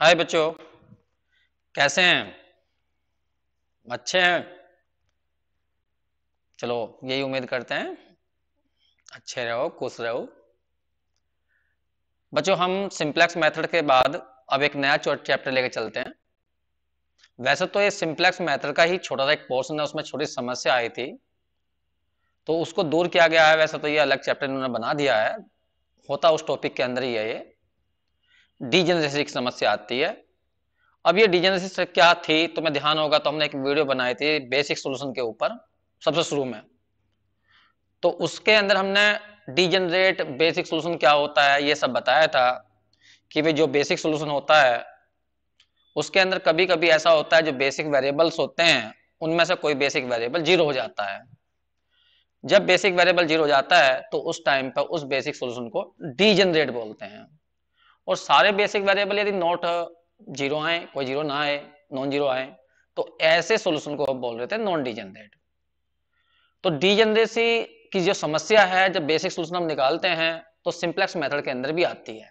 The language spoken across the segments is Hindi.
हाय बच्चों, कैसे हैं? अच्छे हैं। चलो, यही उम्मीद करते हैं। अच्छे रहो, खुश रहो। बच्चों, हम सिंप्लेक्स मेथड के बाद अब एक नया चैप्टर लेके चलते हैं। वैसे तो ये सिंप्लेक्स मेथड का ही छोटा सा एक पोर्शन है, उसमें छोटी समस्या आई थी तो उसको दूर किया गया है। वैसे तो ये अलग चैप्टर इन्होंने बना दिया है, होता उस टॉपिक के अंदर ही है। ये डीजेनरेसी की समस्या आती है। अब ये डीजेनरेसी क्या थी, तुम्हें ध्यान होगा तो हमने एक वीडियो बनाई थी बेसिक सोल्यूशन के ऊपर सबसे शुरू में। तो उसके अंदर हमने डीजनरेट बेसिक सोल्यूशन क्या होता है ये सब बताया था कि भाई जो बेसिक सोल्यूशन होता है उसके अंदर कभी कभी ऐसा होता है जो बेसिक वेरिएबल्स होते हैं उनमें से कोई बेसिक वेरिएबल जीरो हो जाता है। जब बेसिक वेरिएबल जीरो हो जाता है तो उस टाइम पर उस बेसिक सोल्यूशन को डीजनरेट बोलते हैं। और सारे बेसिक वेरिएबल यदि नॉट जीरो आए, कोई जीरो ना आए, नॉन जीरो आए, तो ऐसे सोल्यूशन को बोल रहे थे नॉन डीजनरेट। तो डीजनरेसी की जो समस्या है जब बेसिक सोल्यूशन हम निकालते हैं तो सिंप्लेक्स मेथड के अंदर भी आती है।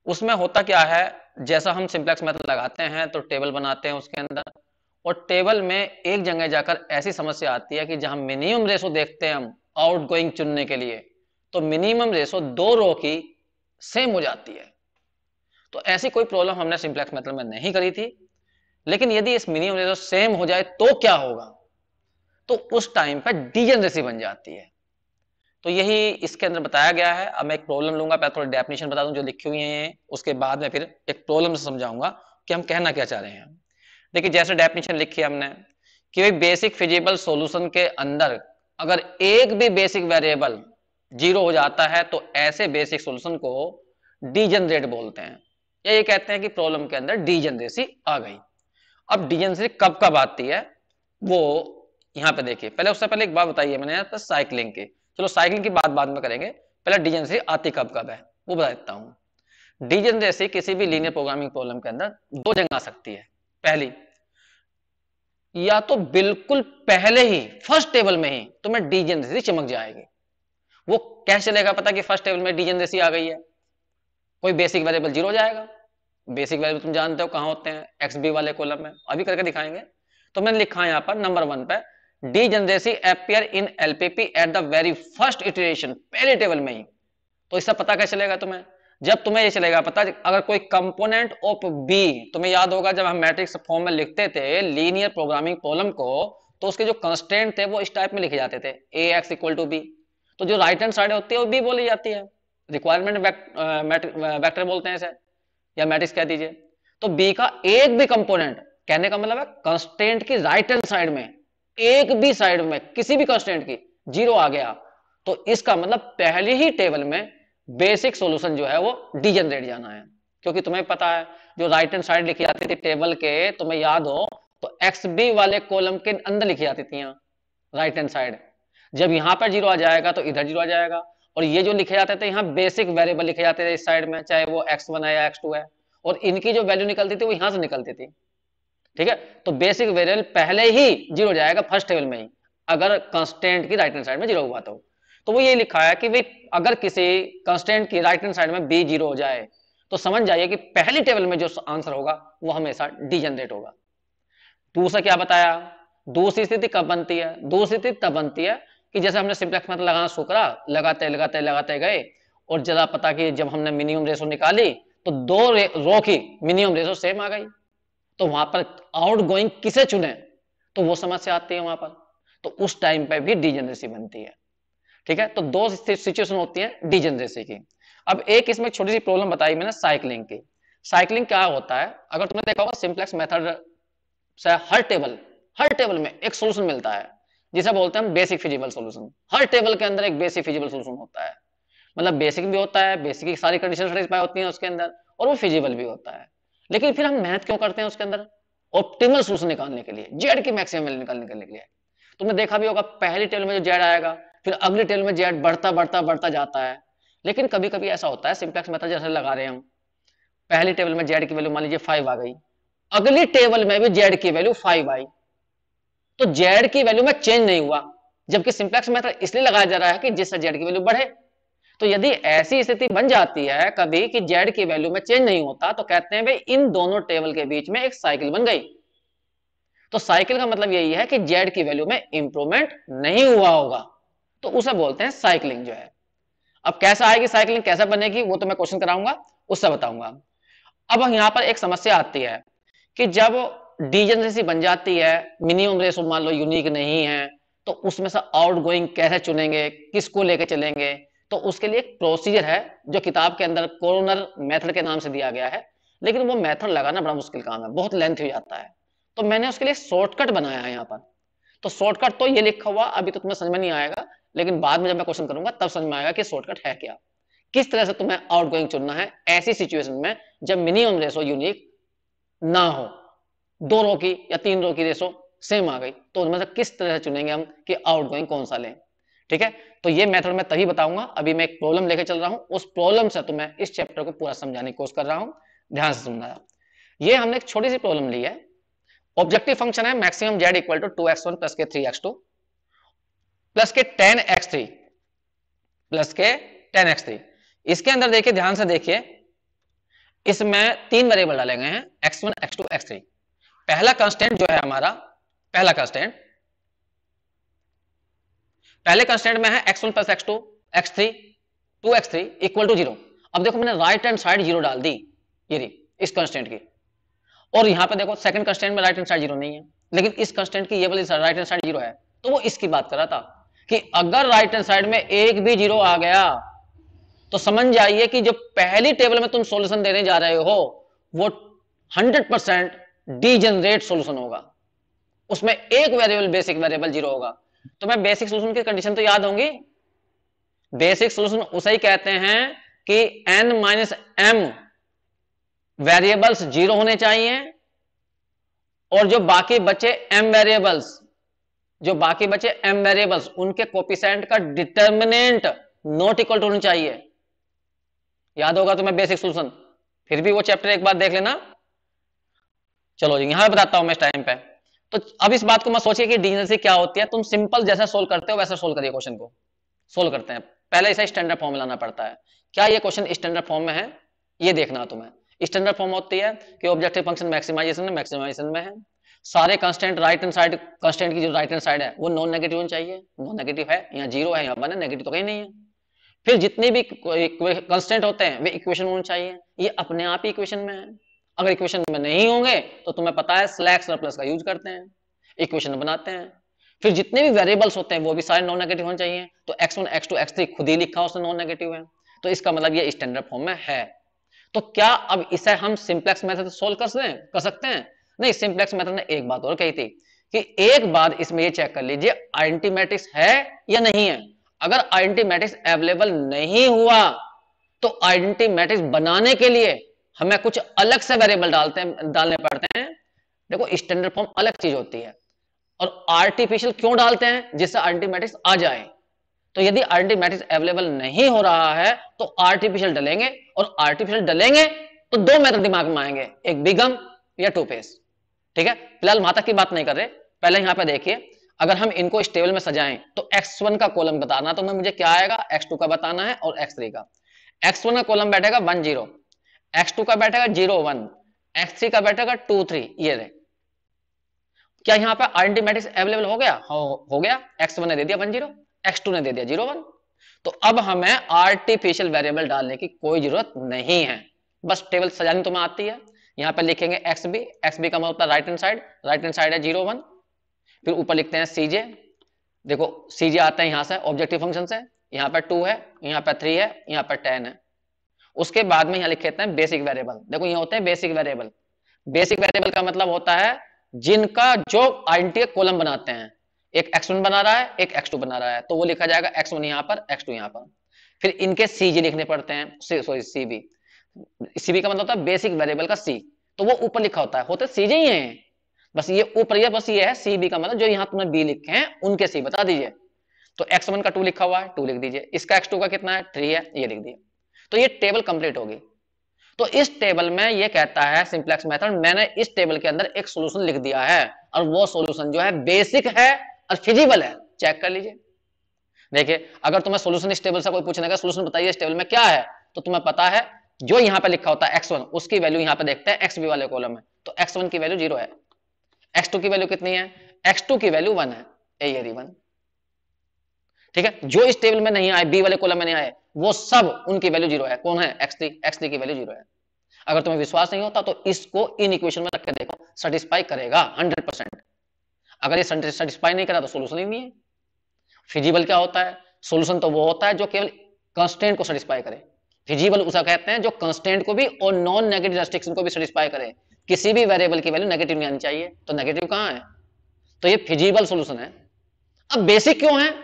उसमें होता क्या है, जैसा हम सिंप्लेक्स मेथड लगाते हैं तो टेबल बनाते हैं उसके अंदर, और टेबल में एक जगह जाकर ऐसी समस्या आती है कि जहां मिनिमम रेशो देखते हैं हम आउटगोइंग चुनने के लिए, तो मिनिमम रेशो दो रो की सेम हो जाती है। तो ऐसी कोई प्रॉब्लम हमने सिंप्लेक्स मेथड में नहीं करी थी। लेकिन यदि इस मिनिमम रेशो सेम हो जाए तो क्या होगा, तो उस टाइम पर डीजनरेसी बन जाती है। तो यही इसके अंदर बताया गया है। अब मैं एक प्रॉब्लम लूंगा, पहले थोड़ी डेफिनेशन बता दूं जो लिखी हुई है, उसके बाद में फिर एक प्रॉब्लम से समझाऊंगा कि हम कहना क्या चाह रहे हैं। देखिए, जैसे डेफिनेशन लिखी है हमने कि भाई बेसिक फिजिबल सॉल्यूशन के अंदर अगर एक भी बेसिक वेरिएबल जीरो हो जाता है तो ऐसे बेसिक सॉल्यूशन को डीजनरेट बोलते हैं, या ये कहते हैं कि प्रॉब्लम के अंदर डीजनरेसी आ गई। अब डीजनरेसी कब कब आती है वो यहां पे देखिए। पहले उससे पहले एक बात बताइए मैंने यहाँ पर साइकिलिंग की। चलो, साइकिलिंग की बात बाद में करेंगे, पहले डीजनरेसी आती कब कब है वो बता देता हूं। डीजनरेसी किसी भी लीनियर प्रोग्रामिंग प्रॉब्लम के अंदर दो जगह आ सकती है। पहली, या तो बिल्कुल पहले ही फर्स्ट टेबल में ही तुम्हें डीजनरेसी चमक जाएगी। वो कैसे चलेगा पता कि फर्स्ट टेबल में डीजनरेसी आ गई है? कोई बेसिक वेरिएबल जीरो हो जाएगा। बेसिक वेरिएबल तुम जानते हो कहां होते हैं, एक्स बी वाले कॉलम में, अभी करके दिखाएंगे। तो मैंने लिखा है यहां पर नंबर 1 पे, degeneracy appear in LPP at the very first iteration, पहले टेबल में ही। तो इससे पता कैसे चलेगा तुम्हें? जब तुम्हें ये चलेगा पता अगर कोई कंपोनेंट ऑफ बी, तुम्हें याद होगा जब हम मैट्रिक्स फॉर्म में लिखते थे लीनियर प्रोग्रामिंग प्रॉब्लम को, तो उसके जो कंस्ट्रेंट थे वो इस टाइप में लिखे जाते थे, ए एक्स इक्वल टू बी। तो जो राइट हैंड साइड होती है वो बी बोली जाती है, रिक्वायरमेंट वेक्टर बोलते हैं इसे, या मैट्रिक्स कह दीजिए। तो बी का एक भी कंपोनेंट, कहने का मतलब है कंस्ट्रेंट की राइट हैंड साइड में, एक भी साइड में किसी भी कंस्ट्रेंट की जीरो आ गया, तो इसका मतलब पहले ही टेबल में बेसिक सॉल्यूशन जो है वो डीजनरेट जाना है। क्योंकि तुम्हें पता है जो राइट हैंड साइड लिखी जाती थी टेबल के, तुम्हें याद हो तो एक्स बी वाले कॉलम के अंदर लिखी जाती थी राइट हैंड साइड। जब यहां पर जीरो आ जाएगा तो इधर जीरो आ जाएगा। और ये जो लिखे जाते थे यहाँ बेसिक वेरिएबल लिखे जाते थे इस साइड में, चाहे वो x1 है या x2 है, और इनकी जो वैल्यू निकलती थी वो यहां से निकलती थी। ठीक है, तो बेसिक वेरिएबल पहले ही जीरो हो जाएगा फर्स्ट टेबल में ही, अगर कंस्टेंट की राइट हैंड साइड में जीरो हुआ तो वो ये लिखा है कि भाई अगर किसी कंस्टेंट की राइट हैंड साइड में बी जीरो हो जाए तो समझ जाइए कि पहली टेबल में जो आंसर होगा वो हमेशा डीजनरेट होगा। दूसरा क्या बताया, दूसरी स्थिति कब बनती है? दूसरी स्थिति तब बनती है कि जैसे हमने सिंप्लेक्स मेथड लगाना शुरू करा, लगाते लगाते लगाते गए, और जरा पता कि जब हमने मिनिमम रेशो निकाली तो दो रो की मिनिमम रेशो सेम आ गई, तो वहां पर आउट गोइंग किसे चुने, तो वो समस्या आती है वहां पर। तो उस टाइम पे भी डीजनरेसी बनती है। ठीक है, तो दो सिचुएशन होती है डीजनरेसी की। अब एक इसमें छोटी सी प्रॉब्लम बताई मैंने साइक्लिंग की। साइक्लिंग क्या होता है, अगर तुमने देखा होगा सिंप्लेक्स मेथड से हर टेबल में एक सोल्यूशन मिलता है जिसे बोलते हैं हम बेसिक फिजिबल सोल्यूशन। हर टेबल के अंदर एक बेसिक फिजिबल सोल्यूशन होता है, मतलब बेसिक भी होता है, बेसिक की सारी कंडीशन सेटिस्फाई होती हैं उसके अंदर, और वो फिजिबल भी होता है। लेकिन फिर हम मेहनत क्यों करते हैं उसके अंदर ऑप्टिमल सोल्यूशन निकालने के लिए, जेड की मैक्सिमम वैल्यू निकालने के लिए। तुमने देखा भी होगा पहली टेबल में जो जेड आएगा फिर अगली टेबल में जेड बढ़ता बढ़ता बढ़ता जाता है। लेकिन कभी कभी ऐसा होता है सिंप्लेक्स मेथड जैसे लगा रहे हैं हम, पहली टेबल में जेड की वैल्यू मान लीजिए 5 आ गई, अगली टेबल में भी जेड की वैल्यू 5 आई, तो जेड की वैल्यू में चेंज नहीं हुआ, जबकि सिंप्लेक्स मेथड इसलिए लगाया जा रहा है कि जिससे जेड की वैल्यू बढ़े। तो यदि ऐसी स्थिति बन जाती है कभी कि जेड की वैल्यू में चेंज नहीं होता, तो कहते हैं भाई इन दोनों टेबल के बीच में एक साइकिल बन गई। तो साइकिल का मतलब यही है कि जेड की वैल्यू में इंप्रूवमेंट नहीं हुआ होगा, तो उसे बोलते हैं साइक्लिंग जो है। अब कैसा आएगी साइक्लिंग, कैसा बनेगी, वो तो मैं क्वेश्चन कराऊंगा, उससे बताऊंगा। अब यहां पर एक समस्या आती है कि जब डीजेनरेसी बन जाती है, मिनिमम रेशो मान लो यूनिक नहीं है, तो उसमें से आउटगोइंग कैसे चुनेंगे, किसको लेके चलेंगे। तो उसके लिए एक प्रोसीजर है जो किताब के अंदर कोरोनर मेथड के नाम से दिया गया है, लेकिन वो मेथड लगाना बड़ा मुश्किल काम है, बहुत लेंथ हो जाता है। तो मैंने उसके लिए शॉर्टकट बनाया है यहाँ पर। तो शॉर्टकट तो ये लिखा हुआ अभी तो तुम्हें समझ में नहीं आएगा, लेकिन बाद में जब मैं क्वेश्चन करूंगा तब समझ में आएगा कि शॉर्टकट है क्या, किस तरह से तुम्हें आउटगोइंग चुनना है ऐसी सिचुएशन में जब मिनिमम रेशो यूनिक ना हो, 2 रो की या 3 रो की रेशो सेम आ गई, तो उनमें से किस तरह से चुनेंगे हम कि आउटगोइंग कौन सा लें। ठीक है, तो ये मेथड मैं तभी बताऊंगा। अभी मैं एक प्रॉब्लम लेके चल रहा हूं, उस प्रॉब्लम से तो मैं इस चैप्टर को पूरा समझाने की कोशिश कर रहा हूं, ध्यान से सुनना। ये हमने एक छोटी सी प्रॉब्लम ली है। ऑब्जेक्टिव फंक्शन है maximum Z equal to 2x1 plus के 3x2 प्लस के 10x3 प्लस के 10x3। इसके अंदर देखिए, ध्यान से देखिए, इसमें 3 वेरिएबल डाले गए हैं, x1 x2 x3। पहला कंस्टेंट जो है हमारा, पहला कंस्टेंट, पहले कंस्टेंट में है x1 plus x2 x3 2x3 equal to 0। अब देखो मैंने राइट हैंड साइड 0 डाल दी, ये रही इस कंस्टेंट की। और यहां पे देखो सेकंड कंस्टेंट में राइट हैंड साइड 0 नहीं है, लेकिन इस कंस्टेंट की ये वाली राइट हैंड साइड 0 है। तो वो इसकी बात कर रहा था कि अगर राइट हैंड साइड में एक भी 0 आ गया तो समझ जाइए कि जो पहली टेबल में तुम सॉल्यूशन देने जा रहे हो वो 100% डीजेनरेट सॉल्यूशन होगा, उसमें एक वेरिएबल बेसिक वेरिएबल 0 होगा। तो मैं बेसिक सॉल्यूशन की कंडीशन तो याद होंगी, बेसिक सॉल्यूशन उसे ही कहते हैं कि n माइनस m वेरिएबल्स 0 होने चाहिए, और जो बाकी बचे m वेरिएबल्स, जो बाकी बचे m वेरिएबल्स उनके कोफिशिएंट का डिटर्मिनेंट नॉट इक्वल टू होना चाहिए। याद होगा तुम्हें बेसिक सॉल्यूशन, फिर भी वो चैप्टर एक बार देख लेना। चलो जी, यहां बताता हूं मैं इस टाइम पे। तो अब इस बात को मत सोचिए कि डीजेनरेसी क्या होती है, तुम सिंपल जैसा सोल्व करते हो वैसा सोल्व करिए, क्वेश्चन को सोल्व करते हैं। पहले इसे स्टैंडर्ड फॉर्म में लाना पड़ता है। क्या ये क्वेश्चन स्टैंडर्ड फॉर्म में है, ये देखना तुम्हें। स्टैंडर्ड फॉर्म होती है कि ऑब्जेक्टिव फंक्शन मैक्सिमाइजेशन में, मैक्सिमाइजेशन में है, सारे constant right hand side, constant की जो राइट हैंड साइड है वो नॉन नेगेटिव होनी चाहिए, नॉन नेगेटिव है, यहाँ 0 है, यहाँ 1 है, नेगेटिव तो कहीं नहीं है। फिर जितने भी कंस्टेंट होते हैं वे इक्वेशन होने चाहिए, ये अपने आप ही इक्वेशन में है। अगर इक्वेशन में नहीं होंगे तो तुम्हें पता है स्लैश और प्लस का यूज करते हैं, इक्वेशन बनाते हैं। फिर जितने भी वेरिएबल्स होते हैं वो भी सारे नॉन नेगेटिव होने चाहिए। तो x1 x2 x3 खुद ही लिखा उसने नॉन नेगेटिव है, तो इसका मतलब ये स्टैंडर्ड फॉर्म में है। तो क्या अब इसे हम सिंप्लेक्स मेथड से सोल्व कर सकते हैं? नहीं, सिंप्लेक्स मेथड ने एक बात और कही थी कि एक बार इसमें ये चेक कर लीजिए आइडेंटिटी मैट्रिक्स है या नहीं है। अगर आइडेंटिटी मैट्रिक्स अवेलेबल नहीं हुआ तो आइडेंटिटी मैट्रिक्स बनाने के लिए हमें कुछ अलग से वेरिएबल डालने पड़ते हैं। देखो स्टैंडर्ड फॉर्म अलग चीज होती है, और आर्टिफिशियल क्यों डालते हैं, जिससे आइडेंटिटी मैट्रिक्स आ जाए। तो यदि आइडेंटिटी मैट्रिक्स अवेलेबल नहीं हो रहा है तो आर्टिफिशियल डलेंगे, और आर्टिफिशियल डलेंगे तो 2 मेथड दिमाग में आएंगे, एक बिगम या टू फेस। ठीक है, फिलहाल वहां तक की बात नहीं कर रहे, पहले यहां पे देखिए, अगर हम इनको इस टेबल में सजाएं तो x1 का कॉलम बताना, तो मुझे क्या आएगा, x2 का बताना है और x3 का। x1 का कॉलम बैठेगा 1 0, x2 का बैठेगा 0 1, x3 का बैठेगा 2 3। ये रहे, क्या यहां पे आइडेंटिटी मैट्रिक्स अवेलेबल हो गया? हो गया। x1 ने दे दिया 1 0, x2 ने दे दिया 0 1। तो अब हमें आर्टिफिशियल वेरिएबल डालने की कोई जरूरत नहीं है, बस टेबल सजानी तुम्हें आती है। यहां पर लिखेंगे xb, xb का मतलब राइट हैंड साइड है 0 1। फिर ऊपर लिखते हैं cj, देखो cj आता है यहां से ऑब्जेक्टिव फंक्शन से, यहां पर 2 है, यहां पर 3 है, यहां पर 10 है। उसके बाद में यहां लिख देते हैं बेसिक वेरिएबल। देखो ये होते हैं बेसिक वेरिएबल। बेसिक वेरिएबल का मतलब होता है जिनका जो आइडेंटिटी कॉलम बनाते हैं, एक x1 बना रहा है, एक x2 बना रहा है, तो वो लिखा जाएगा x1 यहां पर, x2 यहां पर। फिर इनके cj लिखने पड़ते हैं, सॉरी cb, cb का मतलब होता है बेसिक वेरिएबल का c, तो वो ऊपर लिखा होता है, होते cj ही हैं, बस ये ऊपर, ये बस ये है cb का मतलब जो यहां तुमने b लिखे हैं उनके c बता दीजिए। तो x1 का 2 लिखा हुआ है, 2 लिख दीजिए, इसका x2 का कितना है, 3 है, ये लिख दिया। तो ये टेबल कंप्लीट होगी। तो इस टेबल में ये कहता है सिंप्लेक्स मेथड, मैंने इस टेबल के अंदर एक सॉल्यूशन लिख दिया है, और वो सॉल्यूशन जो है बेसिक है और फिजिबल है, चेक कर लीजिए। देखिए अगर तुम्हें सोल्यूशन इस टेबल से कोई पूछने का सोल्यूशन बताइए इस टेबल में क्या है, तो तुम्हें पता है जो यहाँ पे लिखा होता है x1 उसकी वैल्यू यहाँ पे देखते हैं xb वाले कॉलम में, तो x1 की वैल्यू 0 है, x2 की वैल्यू कितनी है, x2 की वैल्यू 1 है, ए ये 1। ठीक है, जो इस टेबल में नहीं आए, बी वाले कॉलम में नहीं आए, वो सब उनकी वैल्यू 0 है। कौन है, x3 की वैल्यू 0 है। अगर तुम्हें विश्वास नहीं होता तो इसको इन इक्वेशन में रख के देखो, सेटिस्फाई करेगा 100%। अगर ये सेटिस्फाई नहीं करा तो सोल्यूशन ही नहीं है। फिजिबल क्या होता है, सोल्यूशन तो वो होता है जो केवल कंस्टेंट को सेटिस्फाई करे। फिजिबल उसे कहते हैं जो कंस्टेंट को भी और नॉन नेगेटिव रेस्ट्रिक्शन को भी सेटिस्फाई करे। किसी भी वेरिएबल की वैल्यू नेगेटिव नहीं आनी चाहिए, तो नेगेटिव कहां है, तो ये फिजिबल सोल्यूशन है। अब बेसिक क्यों है,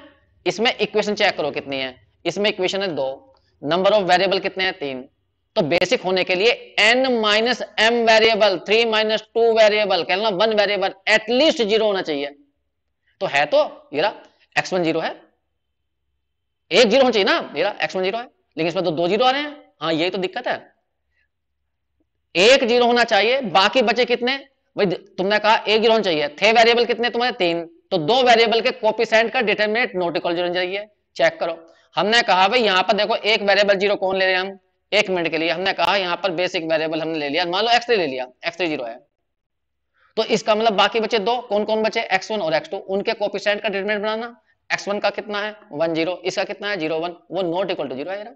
इसमें इक्वेशन चेक करो कितनी है, इसमें इक्वेशन है 2, नंबर ऑफ वेरिएबल कितने हैं 3, तो बेसिक होने के लिए n minus M variable, 3 minus 2 variable, कहना 1 वेरिएबल एटलीस्ट 0 होना चाहिए। तो है तो ये रहा x1 0 है, एक 0 होना चाहिए ना, ये रहा x1 0 है, लेकिन इसमें तो 2 0 आ रहे हैं। हाँ यही तो दिक्कत है, एक 0 होना चाहिए, बाकी बचे कितने, भाई तुमने कहा एक 0 होना चाहिए, थे वेरिएबल कितने तुम्हारे 3, तो 2 वेरिएबल के कोएफिशिएंट का डिटरमिनेंट नॉट इक्वल 0 होना चाहिए। चेक करो, हमने कहा भाई यहां पर देखो एक वेरिएबल 0 कौन ले रहे हैं हम, एक मिनट के लिए हमने कहा यहां पर बेसिक वेरिएबल हमने ले लिया, मान लो x3 ले लिया, x3 0 है, तो इसका मतलब बाकी बचे 2, कौन कौन बचे, x1 और x2, उनके कोएफिशिएंट का डिटरमिनेंट बनाना। x1 का कितना है 1 0, इसका कितना है 0 1, वो नॉट इक्वल टू 0 है।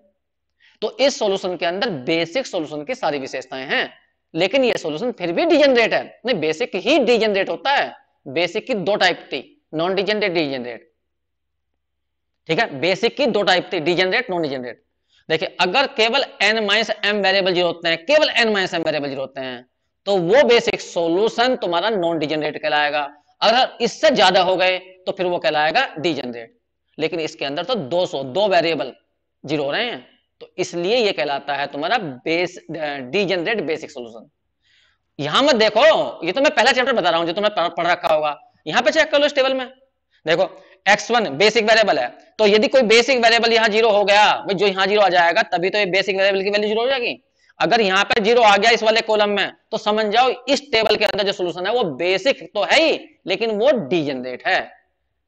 तो इस सॉल्यूशन के अंदर बेसिक सॉल्यूशन की सारी विशेषताएं हैं, लेकिन ये सॉल्यूशन फिर भी डिजेनरेट है, नहीं बेसिक ही डिजेनरेट होता है। बेसिक की 2 टाइप थी, नॉन डिजेनरेट, डिजेनरेट। ठीक है, बेसिक की 2 टाइप थी, डिजेनरेट नॉन डिजेनरेट। देखिए अगर केवल n माइनस एम वेरिएबल 0 होते हैं, केवल n माइनस एम वेरिएबल 0 होते हैं, तो वो बेसिक सॉल्यूशन तुम्हारा नॉन डिजेनरेट कहलाएगा। अगर इससे ज्यादा हो गए तो फिर वो कहलाएगा डिजेनरेट। लेकिन इसके अंदर तो 2 वेरिएबल 0 हो रहे हैं, तो इसलिए ये कहलाता है तुम्हारा डिजेनरेट बेसिक सॉल्यूशन। यहां मत देखो, ये तो मैं पहला चैप्टर बता रहा हूं जो तुमने पढ़ रखा होगा, यहां पे चेक कर लो इस टेबल में। देखो x1 बेसिक वेरिएबल है, तो यदि कोई बेसिक वेरिएबल यहां 0 हो गया, भाई जो यहां 0 आ जाएगा तभी तो ये बेसिक वेरिएबल की वैल्यू 0 हो जाएगी। अगर यहां पे 0 आ गया इस वाले कॉलम में, तो समझ जाओ इस टेबल के अंदर जो सोल्यूशन है वो बेसिक तो है ही, लेकिन वो डिजेनरेट है।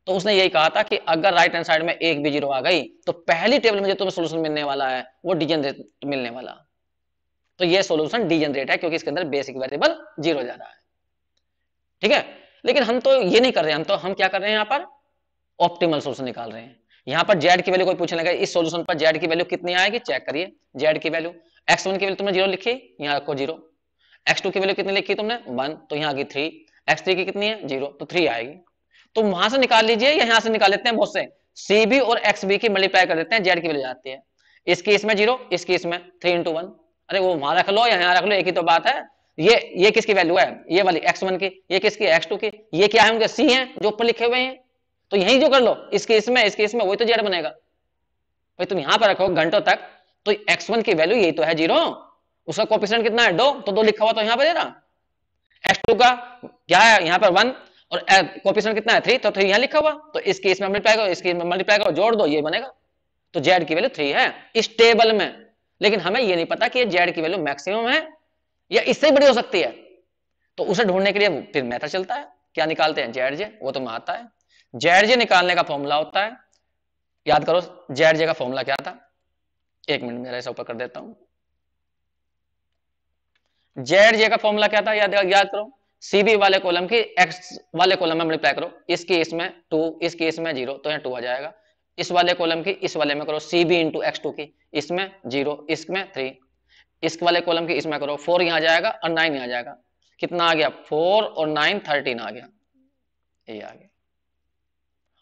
तो उसने यही कहा था कि अगर राइट हैंड साइड में एक भी 0 आ गई, तो पहली टेबल में जो तुम्हें सोल्यूशन मिलने वाला है वो डिजेनरेट मिलने वाला। तो ये सोल्यूशन डिजेनरेट है क्योंकि इसके अंदर बेसिक वेरिएबल 0 जा रहा है। ठीक है, लेकिन हम तो ये नहीं कर रहे, हम क्या कर रहे हैं, यहाँ पर ऑप्टिमल सोल्यूशन निकाल रहे हैं। यहाँ पर जेड की वैल्यू कोई पूछने लगा, इस सोल्यूशन पर जेड की वैल्यू कितनी आएगी, चेक करिए। जेड की वैल्यू, x1 की वैल्यू तुमने 0 लिखी, यहाँ रखो 0, x2 की वैल्यू कितनी लिखी तुमने 1, तो यहाँ आ गई 3, x3 की कितनी है 0, तो 3 आएगी। तो वहां से निकाल लीजिए या यहां से निकाल लेते हैं, बहुत से cb और xb की मल्टीप्लाई कर देते हैं, जेड की वैल्यू जाती है, इसकी इसमें 0, इसकी इसमें 3 into 1, अरे वो वहां रख लो या यहाँ रख लो, एक ही तो बात है। ये किसकी वैल्यू है, ये वाली x1 की, ये किसकी x2 की, ये क्या है उनके c हैं जो ऊपर लिखे हुए हैं, तो यही जो कर लो, इसके इसमें वही तो जेड बनेगा। भाई तुम यहां पर रखो घंटों तक, तो x1 की वैल्यू यही तो है 0, उसका कोएफिशिएंट कितना है 2, तो 2 लिखा हुआ तो यहां पर दे रहा। x2 का क्या है यहाँ पर 1 और कोएफिशिएंट कितना है 3, तो 3 यहां लिखा हुआ, तो इसके इसमें मल्टीप्लाई करो, इसके मल्टीप्लाई करो, जोड़ दो, ये बनेगा। तो जेड की वैल्यू 3 है इस टेबल में, लेकिन हमें ये नहीं पता कि ये जेड की वैल्यू मैक्सिमम है या इससे बड़ी हो सकती है। तो उसे ढूंढने के लिए फिर मेथड चलता है, क्या निकालते हैं, जेड जे, वो तुम्हें आता है। जेड जे निकालने का फॉर्मूला होता है, याद करो जेड जे का फॉर्मूला क्या था, एक मिनट मेरा ऐसा ऊपर कर देता हूं। जेड जे का फॉर्मूला क्या था, याद करो, सीबी वाले कॉलम की एक्स वाले कॉलम में मल्टीप्लाई करो, इसकी इसमें 2, इसकी इसमें 0, तो यहाँ 2 आ जाएगा। इस वाले कॉलम की इस वाले में करो सीबी इंटू x2 की, इसमें 0, इसमें 3, इस वाले कॉलम की इसमें करो 4 यहाँ जाएगा और 9 यहाँ जाएगा, कितना आ गया 4 और 9 13 आ गया, ये आ गया।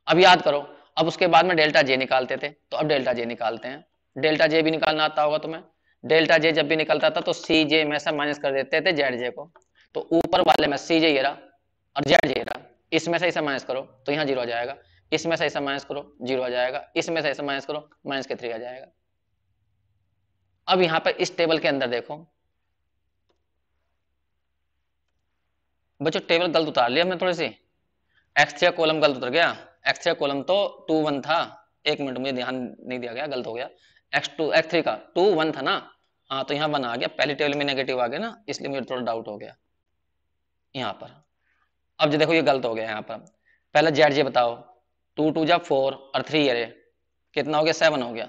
अब याद करो, अब उसके बाद में डेल्टा जे निकालते थे, तो अब डेल्टा जे निकालते हैं। डेल्टा जे भी निकालना आता होगा तुम्हें, डेल्टा जे जब भी निकलता था तो सी जे में से माइनस कर देते थे जेड जे को, तो ऊपर वाले में सी जे ये रहा और जेड जे रहा, इसमें से इसे माइनस करो तो यहाँ 0 आ जाएगा, इसमें से इसे माइनस करो 0 आ जाएगा, इसमें से इसे माइनस करो माइनस के 3 आ जाएगा। अब यहाँ पर इस टेबल के अंदर देखो बच्चों, टेबल गलत उतार लिया हमने थोड़ी सी, x3 कॉलम गलत उतर गया, x3 कॉलम तो 2 1 था, एक मिनट मुझे ध्यान नहीं दिया गया, गलत हो गया, x3 का 2 1 था ना, हाँ तो यहाँ 1 आ गया, पहली टेबल में नेगेटिव आ गया ना, इसलिए मुझे थोड़ा डाउट हो गया यहाँ पर। अब जो देखो ये गलत हो गया यहाँ पर, पहले जेड जे बताओ, 2 2 जा 4 और 3 अरे, कितना हो गया, 7 हो गया,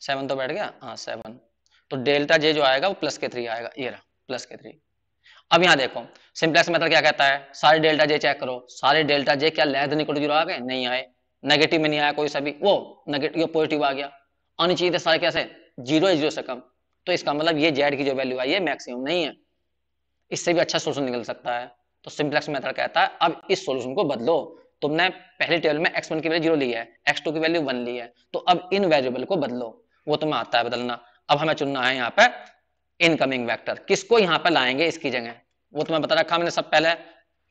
7 तो बैठ गया, हाँ 7। तो डेल्टा जे जो आएगा वो प्लस के 3 आएगा, ये रहा प्लस के 3। अब यहाँ देखो सिंपलेक्स मेथड क्या कहता है, सारे डेल्टा जे चेक करो, सारे डेल्टा जे क्या लेस देन इक्वल टू 0 आ गए, नहीं आए, नेगेटिव में नहीं आया कोई सा भी, वो नेगेटिव पॉजिटिव आ गया, आनी चाहिए थे सारे कैसे, 0 है 0 से कम। तो इसका मतलब ये जेड की जो वैल्यू आई है मैक्सिमम नहीं है, इससे भी अच्छा सोल्यूशन निकल सकता है। तो सिंपलेक्स मेथड कहता है अब इस सोल्यूशन को बदलो, तुमने पहले टेबल में x1 की वैल्यू 0 ली है, x2 की वैल्यू 1 ली है, तो अब इन वेरिएबल को बदलो, वो तुम्हें आता है बदलना। अब हमें चुनना है यहाँ पे इनकमिंग वेक्टर, किसको यहाँ पे लाएंगे इसकी जगह, वो तुम्हें बता रखा मैंने सब पहले,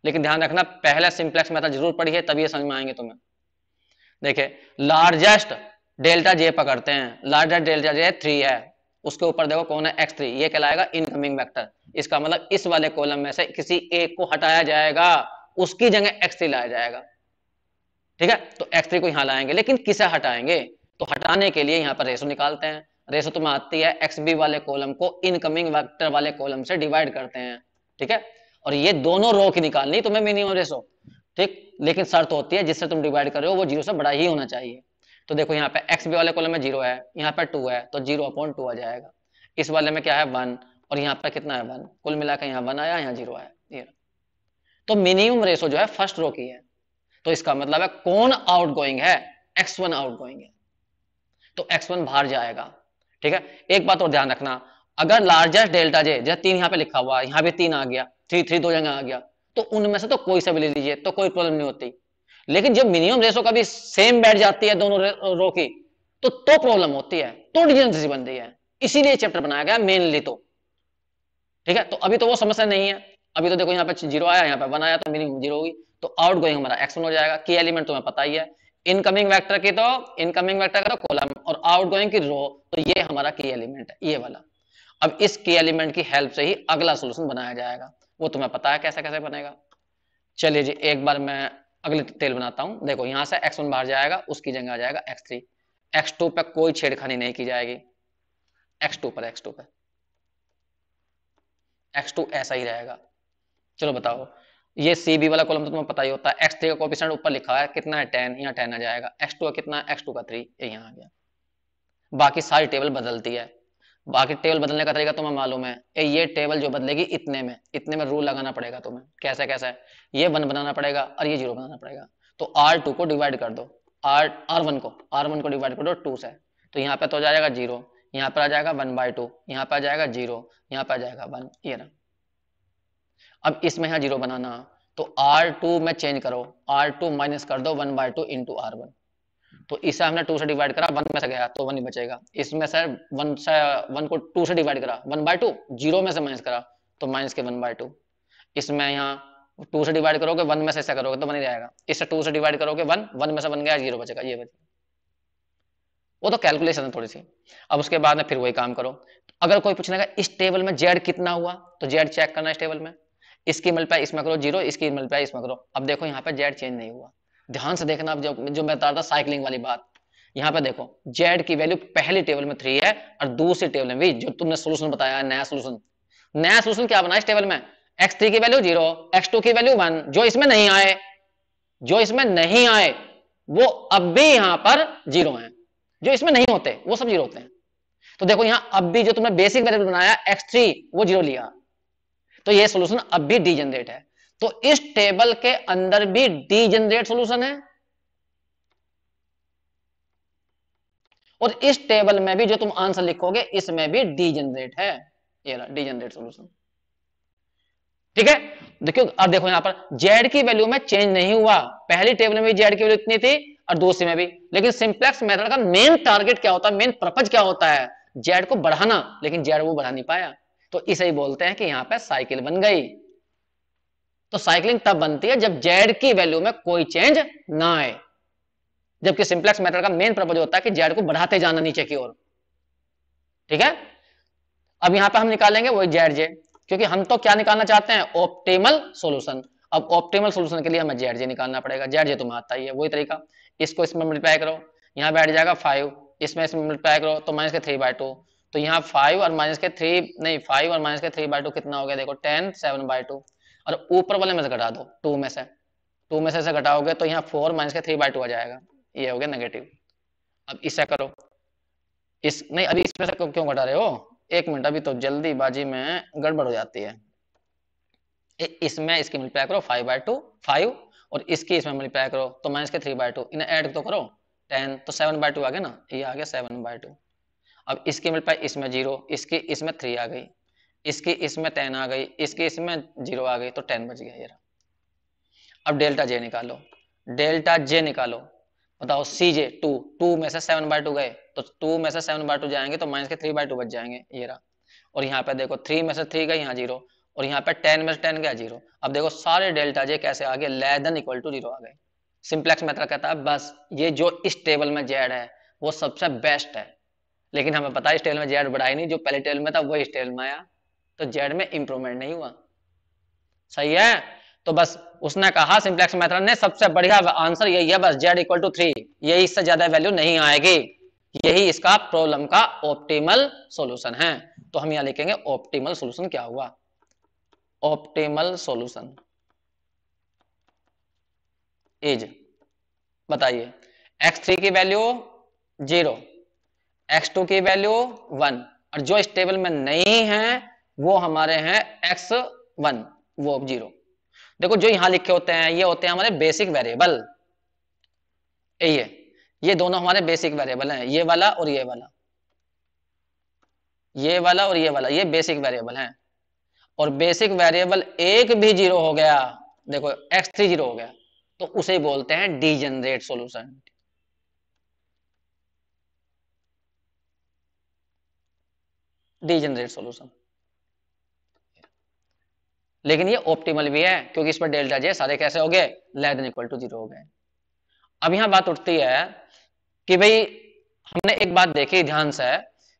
लेकिन ध्यान रखना पहले सिंपलेक्स मेथड जरूर पढ़ी है तभी ये समझ में आएंगे तुम्हें। देखिए लार्जेस्ट डेल्टा जे पकड़ते हैं, लार्जेस्ट डेल्टा जे 3 है, उसके ऊपर देखो कौन है x3, ये कहलाएगा इनकमिंग वेक्टर। इसका मतलब इस वाले कॉलम में से किसी एक को हटाया जाएगा, उसकी जगह x3 लाया जाएगा, ठीक है। तो x3 को यहां लाएंगे, लेकिन किसे हटाएंगे, तो हटाने के लिए यहां पर रेशो निकालते हैं, रेशो तुम्हें आती है xb वाले कॉलम को इनकमिंग वेक्टर वाले कॉलम से डिवाइड करते हैं, ठीक है। और ये दोनों रो की निकालनी तुम्हें मिनिमम रेशो, ठीक, लेकिन शर्त होती है जिससे तुम डिवाइड कर रहे हो वो 0 से बड़ा ही होना चाहिए। तो देखो यहाँ पे xb वाले कॉलम में 0 है, यहाँ पे 2 है, तो 0/2 आ जाएगा, इस वाले में क्या है 1, और यहाँ पे कितना है 1, कुल मिलाकर यहाँ 1 आया, यहाँ 0 आया, ये। तो मिनिमम रेशो जो है फर्स्ट रो की है, तो इसका मतलब है कौन आउटगोइंग है, x1 आउटगोइंग है, तो x1 बाहर जाएगा, ठीक है। एक बात और ध्यान रखना, अगर लार्जेस्ट डेल्टा जे, जैसे 3 यहाँ पे लिखा हुआ है, यहाँ भी 3 आ गया, 3 दो जगह आ गया, तो उनमें से तो कोई सा भी ले लीजिए तो कोई प्रॉब्लम नहीं होती, लेकिन जब मिनिमम रेशो का भी सेम बैठ जाती है दोनों रो की, तो प्रॉब्लम होती है, तो डिजनरेसी बनती है, इसीलिए चैप्टर बनाया गया मेनली, तो ठीक है। तो अभी तो वो समस्या नहीं है, अभी तो देखो यहाँ पे 0 आया, यहाँ पे 1 आया, तो मिनिमम 0 होगी, तो आउटगोइंग हमारा x1 हो जाएगा, की एलिमेंट तुम्हें पता ही है, इनकमिंग वेक्टर की तो इनकमिंग वेक्टर का तो कॉलम, और आउटगोइंग की रो, तो ये हमारा की एलिमेंट है, ये वाला। अब इस की एलिमेंट की हेल्प से ही अगला सोल्यूशन बनाया जाएगा, वो तुम्हें पता है कैसे कैसे बनेगा। चलिए जी एक बार मैं अगली टेल बनाता हूं, देखो यहां से x1 बाहर जाएगा, उसकी जगह आ जाएगा x3, x2 पे कोई छेड़खानी नहीं की जाएगी, x2 पे x2 ऐसा ही रहेगा। चलो बताओ, ये सी बी वाला कॉलम तो तुम्हें पता ही होता है, x3 का कोएफिशिएंट ऊपर लिखा है कितना है 10, यहाँ 10 आ जाएगा, x2 का कितना है, x2 का 3, ये यहाँ आ गया। बाकी सारी टेबल बदलती है, बाकी टेबल बदलने का तरीका तुम्हें मालूम है, ये टेबल जो बदलेगी इतने में रूल लगाना पड़ेगा तुम्हें, कैसे कैसे, ये 1 बनाना पड़ेगा और ये 0 बनाना पड़ेगा, तो R2 को डिवाइड कर दो, R1 को डिवाइड कर दो 2 से, तो यहाँ पे तो हो जाएगा 0, यहाँ पर आ जाएगा 1/2, यहाँ पर आ जाएगा 0, यहाँ पर आ जाएगा 1, ये ना। अब इसमें यहाँ 0 बनाना, तो R2 में चेंज करो, R2 माइनस कर दो 1/2 इंटू R1, तो इसे हमने 2 से डिवाइड करा, 1 में से गया तो 1 ही बचेगा, इसमें से 1 को 2 से डिवाइड करा 1/2, 0 में से माइनस करा तो माइनस के 1/2, इसमें यहाँ 2 से डिवाइड करोगे 1 में से ऐसा करोगे तो 1 ही रहेगा, इससे 2 से डिवाइड करोगे 1 में से 1 गया 0 बचेगा, ये बचेगा, वो तो कैलकुलेशन है थोड़ी सी। अब उसके बाद में फिर वही काम करो, अगर कोई पूछने का इस टेबल में जेड कितना हुआ, तो जेड चेक करना इस टेबल में, इसकी मल्टीप्लाई इसमें करो 0, इसकी मल्टीप्लाई इसमें करो, अब देखो यहाँ पे जेड चेंज नहीं हुआ, ध्यान से देखना, अब जो मैं बता रहा था साइकिलिंग वाली बात, यहाँ पे देखो जेड की वैल्यू पहली टेबल में 3 है, और दूसरी टेबल में भी जो तुमने सोल्यूशन बताया है नया सोल्यूशन क्या बना इस टेबल में, x3 की वैल्यू 0, x2 की वैल्यू 1, जो इसमें नहीं आए वो अब भी यहाँ पर 0 है, जो इसमें नहीं होते वो सब 0 होते हैं। तो देखो यहाँ अब भी जो तुमने बेसिक वेरिएबल बनाया x3 वो 0 लिया, तो ये सोल्यूशन अब भी डीजेनरेट है, तो इस टेबल के अंदर भी डीजेनरेट सोल्यूशन है, और इस टेबल में भी जो तुम आंसर लिखोगे इसमें भी डीजेनरेट है, ये डीजेनरेट सोल्यूशन, ठीक है। देखो अब देखो यहाँ पर जेड की वैल्यू में चेंज नहीं हुआ, पहली टेबल में भी जेड की वैल्यू इतनी थी और दूसरी में भी, लेकिन सिंप्लेक्स मेथड का मेन टारगेट क्या होता है, मेन पर्पज क्या होता है, जेड को बढ़ाना, लेकिन जेड वो बढ़ा नहीं पाया, तो इसे ही बोलते हैं कि यहाँ पे साइकिल बन गई। तो साइकिलिंग तब बनती है जब जेड की वैल्यू में कोई चेंज ना आए, जबकि सिंप्लेक्स मेथड का मेन पर्पज होता है कि जेड को बढ़ाते जाना नीचे की ओर, ठीक है। अब यहां पे हम निकालेंगे वही जेड जे, क्योंकि हम तो क्या निकालना चाहते हैं, ऑप्टिमल सॉल्यूशन, अब ऑप्टिमल सॉल्यूशन के लिए हमें जेड जे निकालना पड़ेगा, जेड जे तुम्हें आता ही है, वही तरीका, इसको इसमें मल्टीप्लाई करो, यहाँ बैठ जाएगा 5, इसमें मल्टीप्लाई करो तो माइनस के 3/2, तो यहाँ 5 और माइनस के 3 नहीं 5 और माइनस के 3/2 कितना हो गया, देखो 10 7/2, और ऊपर वाले में से घटा दो 2 में से, 2 में से घटाओगे तो यहाँ 4 माइनस के 3/2 आ जाएगा, ये हो गया नेगेटिव। अब इससे करो, इस नहीं अभी इसमें से क्यों घटा रहे हो, एक मिनट, अभी तो जल्दीबाजी में गड़बड़ हो जाती है। इसमें इसकी मल्टीप्लाई करो 5/2 5, और इसकी इसमें मल्टीप्लाई करो तो माइनस के 3/2, इन्हें ऐड तो करो 10, तो 7/2 आ गया ना, ये आ गया 7/2। अब इसकी मल्टीप्लाई इसमें 0, इसकी इसमें 3 आ गई, इसकी इसमें 10 आ गई, इसकी इसमें 0 आ गई, तो 10 बच गया ये रहा। अब डेल्टा जे निकालो, डेल्टा जे निकालो, बताओ सी जे 2, 2 में से 7/2 गए तो 2 में से 7/2 जाएंगे तो माइनस के 3/2 बच जाएंगे, ये रहा। और यहाँ पे देखो 3 में से 3 गए, यहाँ 0, और यहाँ पे 10 में से 10 गया 0। अब देखो सारे डेल्टा जे कैसे आ गए, लेस देन इक्वल टू 0 आ गए। सिंपलेक्स मेथड कहता है बस ये जो इस टेबल में जेड है वो सबसे बेस्ट है, लेकिन हमें पता है इस टेबल में जेड बढ़ा ही नहीं, जो पहले टेबल में था वो इस टेबल में आया, तो जेड में इंप्रूवमेंट नहीं हुआ। सही है, तो बस उसने कहा सिंपलेक्स मेथड ने सबसे बढ़िया आंसर यही है, बस जेड इक्वल टू 3, यही, इससे ज्यादा वैल्यू नहीं आएगी, यही इसका प्रॉब्लम का ऑप्टिमल सॉल्यूशन है। तो हम यहां लिखेंगे ऑप्टिमल सॉल्यूशन क्या हुआ, ऑप्टिमल सॉल्यूशन इज, बताइए, x3 की वैल्यू 0, x2 की वैल्यू 1, और जो इस टेबल में नहीं है वो हमारे हैं x1, वो 0। देखो जो यहां लिखे होते हैं ये होते हैं हमारे बेसिक वेरिएबल, ये दोनों हमारे बेसिक वेरिएबल हैं, ये वाला और ये वाला, ये वाला और ये वाला, ये बेसिक वेरिएबल हैं। और बेसिक वेरिएबल एक भी 0 हो गया, देखो x3 0 हो गया, तो उसे बोलते हैं डीजेनरेट सॉल्यूशन। डीजेनरेट सॉल्यूशन, लेकिन ये ऑप्टिमल भी है क्योंकि इस पर डेल्टा जे सारे कैसे हो गए, लेस देन इक्वल टू 0 हो गए। अब यहां बात उठती है कि भाई हमने एक बात देखी ध्यान से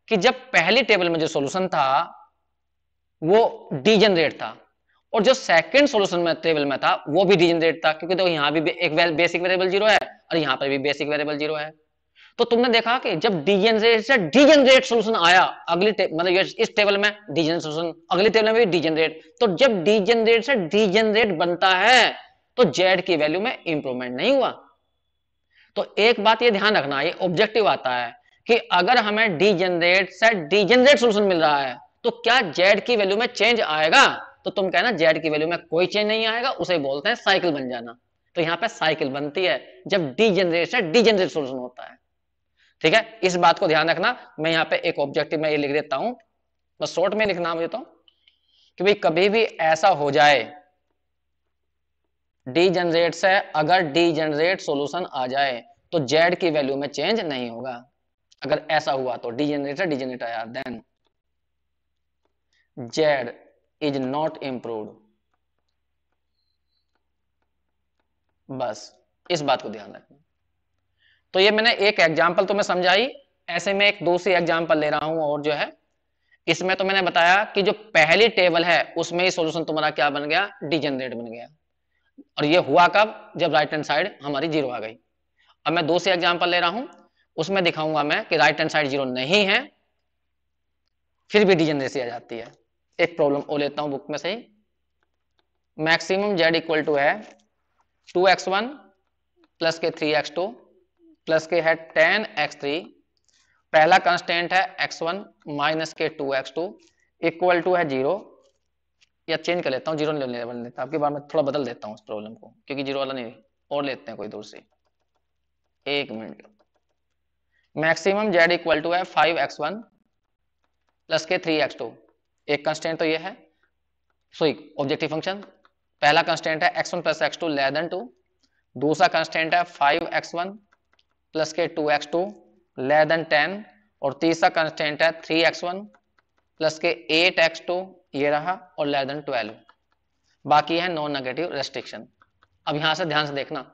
कि जब पहली टेबल में जो सॉल्यूशन था वो डीजेनरेट था, और जो सेकंड सॉल्यूशन में टेबल में था वो भी डीजेनरेट था, क्योंकि देखो यहां भी एक बेसिक वेरिएबल 0 है और यहां पर भी बेसिक वेरिएबल 0 है। तो तुमने देखा कि जब डीजेनरेट से डीजेनरेट सॉल्यूशन आया अगली मतलब इस टेबल में डीजेनरेट सॉल्यूशन, अगली टेबल में भी डीजेनरेट, तो जब डीजेनरेट से डीजेनरेट बनता है तो जेड की वैल्यू में इंप्रूवमेंट नहीं हुआ। तो एक बात ये ध्यान रखना, ये ऑब्जेक्टिव आता है कि अगर हमें डीजेनरेट से डीजेनरेट सॉल्यूशन मिल रहा है तो क्या जेड की वैल्यू में चेंज आएगा, तो तुम कहना जेड की वैल्यू में कोई चेंज नहीं आएगा, उसे बोलते हैं साइकिल बन जाना। तो यहां पे साइकिल बनती है जब डीजेनरेट से डीजेनरेट सॉल्यूशन होता है। ठीक है, इस बात को ध्यान रखना। मैं यहाँ पे एक ऑब्जेक्टिव में ये लिख देता हूं, बस शॉर्ट में लिखना मुझे तो, कि भाई कभी भी ऐसा हो जाए डीजेनरेट से अगर डीजेनरेट सॉल्यूशन आ जाए तो जेड की वैल्यू में चेंज नहीं होगा। अगर ऐसा हुआ तो डीजेनरेट से डीजेनरेट आया then Z is not improved. बस इस बात को ध्यान रखना। तो ये मैंने एक एग्जांपल तो मैं समझाई, ऐसे में एक दूसरी एग्जांपल ले रहा हूं, और जो है इसमें तो मैंने बताया कि जो पहली टेबल है उसमें ही सॉल्यूशन तुम्हारा क्या बन गया, डीजेनरेट बन गया। और ये हुआ कब, जब राइट हैंड साइड हमारी 0 आ गई। अब मैं दूसरी एग्जांपल ले रहा हूं, उसमें दिखाऊंगा मैं कि राइट हैंड साइड 0 नहीं है फिर भी डीजेनरेसी आ जाती है। एक प्रॉब्लम और लेता हूं बुक में से ही, मैक्सिमम जेड इक्वल टू है 2x1 प्लस के 3x2 प्लस के है 10x3, पहला कंस्टेंट है x1 माइनस के 2x2 इक्वल टू है 0, या चेंज कर लेता हूँ, 0 नहीं लेता, आपकी बार मैं थोड़ा बदल देता हूँ इस प्रॉब्लम को, क्योंकि 0 वाला नहीं, और लेते हैं कोई दूर से, एक minute. Maximum Z equal to है 5x1 प्लस के 3x2, एक कंस्टेंट तो ये है, सॉरी ऑब्जेक्टिव फंक्शन, पहला कंस्टेंट है x1 plus x2 less than 2, दूसरा कंस्टेंट है 5x1 प्लस के 2x2 लेस देन 10, और तीसरा कंस्टेंट है 3x1 प्लस के 8x2 ये रहा और लेस देन 12, बाकी है नॉन नेगेटिव रेस्ट्रिक्शन। अब यहां से ध्यान से देखना,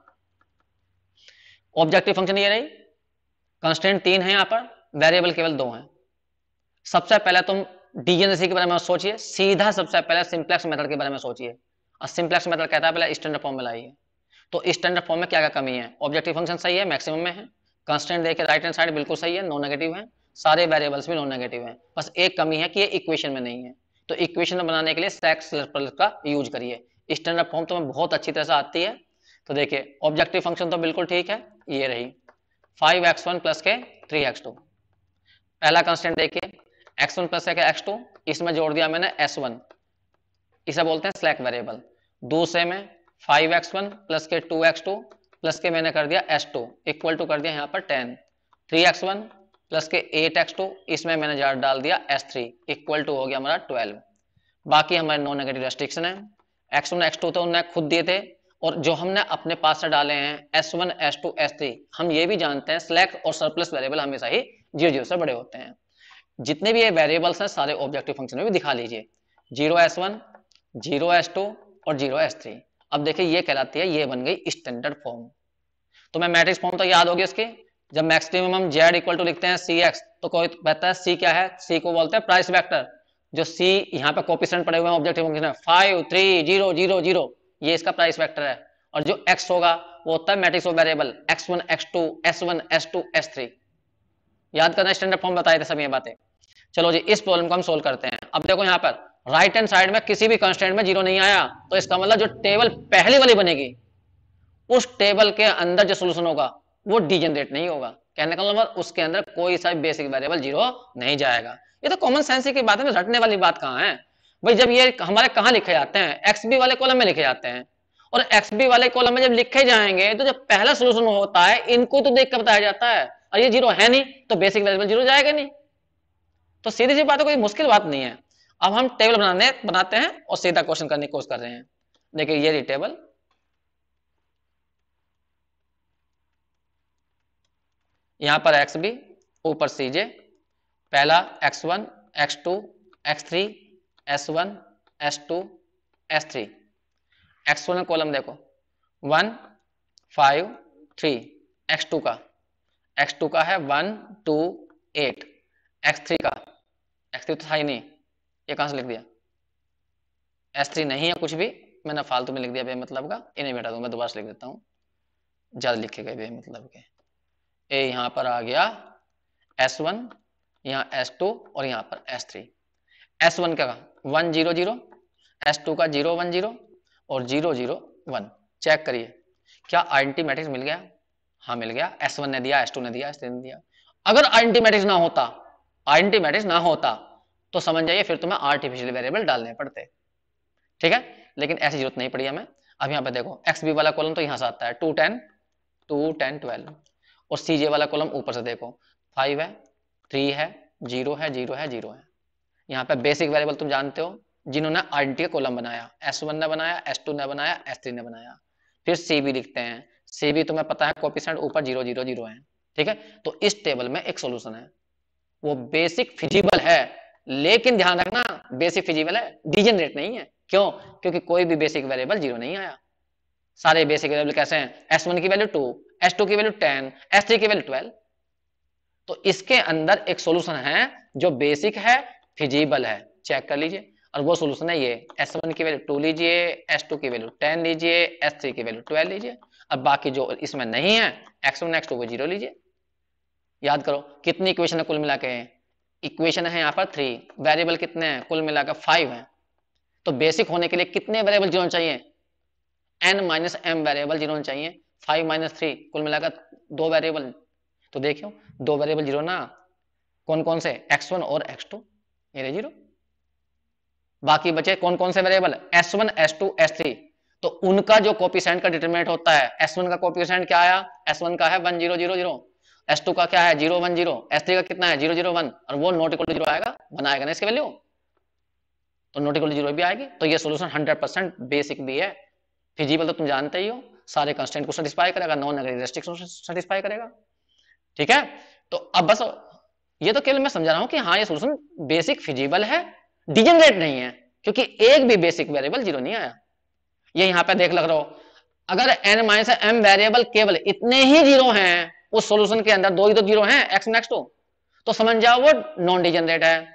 ऑब्जेक्टिव फंक्शन ये रही, कंस्टेंट 3 है, यहां पर वेरिएबल केवल 2 हैं। सबसे पहले तुम डीजेनरेसी के बारे में सोचिए, सीधा सबसे पहले सिंपलेक्स मेथड के बारे में सोचिए, और सिंपलेक्स मेथड कहता है पहले स्टैंडर्ड फॉर्म में लाइए। तो स्टैंडर्ड फॉर्म में क्या क्या कमी है, ऑब्जेक्टिव फंक्शन सही है, मैक्सिमम में है, कंस्टेंट देखिए राइट हैंड साइड बिल्कुल सही है, नॉन नेगेटिव है, सारे वेरिएबल्स भी नॉन नेगेटिव हैं, बस एक कमी है कि ये इक्वेशन में नहीं है। तो इक्वेशन बनाने के लिए सेक्स का यूज करिए, स्टैंडर्ड फॉर्म तुम्हें बहुत अच्छी तरह से आती है। तो देखिए ऑब्जेक्टिव फंक्शन तो बिल्कुल ठीक है, ये रही, 5x1 प्लस के 3x2। पहला कंस्टेंट देखिए x1 प्लस के x2, इसमें जोड़ दिया मैंने s1, इसे बोलते हैं स्लैक वेरिएबल। दूसरे में 5x1 प्लस के 2x2 प्लस के मैंने कर दिया s2 इक्वल टू कर दिया यहाँ पर 10। 3x1 प्लस के 8x2, इसमें मैंने डाल दिया s3 इक्वल टू हो गया हमारा 12। बाकी हमारे नॉन नेगेटिव रेस्ट्रिक्शन है, x1 x2 तो उन्होंने खुद दिए थे, और जो हमने अपने पास से डाले हैं s1 s2 s3, हम ये भी जानते हैं स्लैक और सरप्लस वेरिएबल हमेशा ही 0 से बड़े होते हैं। जितने भी ये वेरिएबल्स हैं सारे ऑब्जेक्टिव फंक्शन में भी दिखा लीजिए, 0s1 0s2 और 0s3। अब देखिए ये कहलाती है, ये बन गई स्टैंडर्ड फॉर्म। तो मैं मैट्रिक्स फॉर्म तो याद होगी उसकी, जब मैक्सिमम हम z इक्वल टू लिखते हैं सी एक्स, तो कोई कहता है सी क्या है, सी को बोलते हैं प्राइस वेक्टर। जो सी यहाँ पे कोफिशिएंट पड़े हुए हैं ऑब्जेक्टिव फंक्शन है 5 3 0 0 0, ये इसका प्राइस वेक्टर है। और जो x होगा वो होता है matrix of variable x1 x2 s1 s2 s3। याद करना, स्टैंडर्ड फॉर्म बताए थे सब ये बातें। चलो जी इस प्रॉब्लम को हम सोल्व करते हैं। अब देखो यहाँ पर राइट हैंड साइड में किसी भी कंस्टेंट में 0 नहीं आया, तो इसका मतलब जो टेबल पहली वाली बनेगी उस टेबल के अंदर जो सोल्यूशन होगा वो डीजेनरेट नहीं होगा। कहने का मतलब उसके अंदर कोई सा बेसिक वेरिएबल 0 नहीं जाएगा। ये तो कॉमन सेंस की बात है, रटने वाली बात कहाँ है भाई। जब ये हमारे कहाँ लिखे जाते हैं, XB वाले कॉलम में लिखे जाते हैं, और XB वाले कॉलम में जब लिखे जाएंगे तो जब पहला सोल्यूशन होता है इनको तो देख कर बताया जाता है, और ये 0 है नहीं तो बेसिक वेरिएबल 0 जाएगा नहीं। तो सीधी सी बात है, कोई मुश्किल बात नहीं है। अब हम टेबल बनाते हैं और सीधा क्वेश्चन करने की कोशिश कर रहे हैं। देखिए ये रही टेबल, यहां पर XB ऊपर CJ, पहला x1 x2 x3 s1 s2 s3। x1 column देखो 1 5 3, x2 का है 1 2 8, x3 तो था ही नहीं, ये कहां से लिख दिया, s3 नहीं है कुछ भी, मैंने फालतू में लिख दिया बेमतलब का, इन्हें बेटा दूं, मैं दोबारा से लिख देता हूं, ज्यादा लिखे गए बेमतलब के। ए यहां पर आ गया s1, यहाँ s2 और यहाँ पर s3। s1 का 1 0 0, s2 का 0 1 0 और 0 0 1। चेक करिए क्या आइडेंटिटी मैट्रिक्स मिल गया, हाँ मिल गया। s1 ने दिया, s2 ने दिया, s3 ने दिया। अगर आइडेंटिटी मैट्रिक्स ना होता तो समझ जाइए फिर तुम्हें आर्टिफिशियल वेरिएबल डालने पड़ते, ठीक है, लेकिन ऐसी जरूरत नहीं पड़ी हमें। अब यहाँ पे देखो XB वाला कॉलम तो यहाँ से आता है 2 10 2 10 12, और CJ वाला कॉलम ऊपर से देखो 5 है 3 है 0 है 0 है 0 है। यहाँ पे बेसिक वेरिएबल तुम जानते हो जिन्होंने आइडेंटिटी कॉलम बनाया, S1 ने बनाया, S2 ने बनाया, S3 ने बनाया। फिर CB लिखते हैं, CB तुम्हें पता है कोएफिशिएंट ऊपर 0 0 0 है, ठीक है। तो इस टेबल में एक सोल्यूशन है, वो बेसिक फिजिबल है, लेकिन ध्यान रखना बेसिक फिजिबल है, डीजेनरेट नहीं है। क्यों? क्योंकि कोई भी बेसिक वेरिएबल 0 नहीं आया। सारे बेसिक वेरिएबल कैसे हैं, S1 की वैल्यू 2, S2 की वैल्यू 10, S3 की वैल्यू 12। तो इसके अंदर एक सॉल्यूशन है जो बेसिक है, फिजिबल है, चेक कर लीजिए। और वो सॉल्यूशन है ये, S1 की वैल्यू 2 लीजिए, S2 की वैल्यू 10 लीजिए, S3 की वैल्यू 12 लीजिए। अब बाकी जो इसमें नहीं है x1 x2 को 0 लीजिए। याद करो कितनी इक्वेशन है कुल मिला के, इक्वेशन है यहाँ पर 3, वेरिएबल कितने हैं कुल मिलाकर 5 हैं। तो बेसिक होने के लिए कितने वेरिएबल 0 चाहिए, n-m वेरिएबल 0 चाहिए, 5 - 3 कुल मिलाकर 2 वेरिएबल। तो देखियो 2 वेरिएबल 0 ना, कौन कौन से, x1 और x2, ये रहे 0। बाकी बचे कौन कौन से वेरिएबल, s1 s2 s3। तो उनका जो कोएफिशिएंट का डिटरमिनेंट होता है, s1 का कोएफिशिएंट क्या आया, s1 का है 1 0 0 0, s2 का क्या है 0 1 0, s3 का कितना है 0 0 1, और वो नॉट इक्वल टू 0 आएगा, बनाएगा ना इसकी वैल्यू, तो नॉट इक्वल टू 0 भी आएगी। तो ये सॉल्यूशन 100% बेसिक भी है, फिजिबल तो तुम जानते ही हो, सारे कंस्टेंट को सेटिस्फाई करेगा, नॉन नेगेटिव रेस्ट्रिक्शन सेटिस्फाई करेगा, ठीक है। तो अब बस ये तो केवल मैं समझा रहा हूं कि हाँ ये सॉल्यूशन बेसिक फिजिबल है, डिजेनरेट नहीं है, क्योंकि एक भी बेसिक वेरिएबल 0 नहीं आया। ये यहां पे देख लग रहा हो, अगर n-m वेरिएबल केवल इतने ही 0 हैं उस सॉल्यूशन के अंदर, 2 ही तो 0 हैं x1 x2, तो समझ जाओ वो नॉन डिजेनरेट है।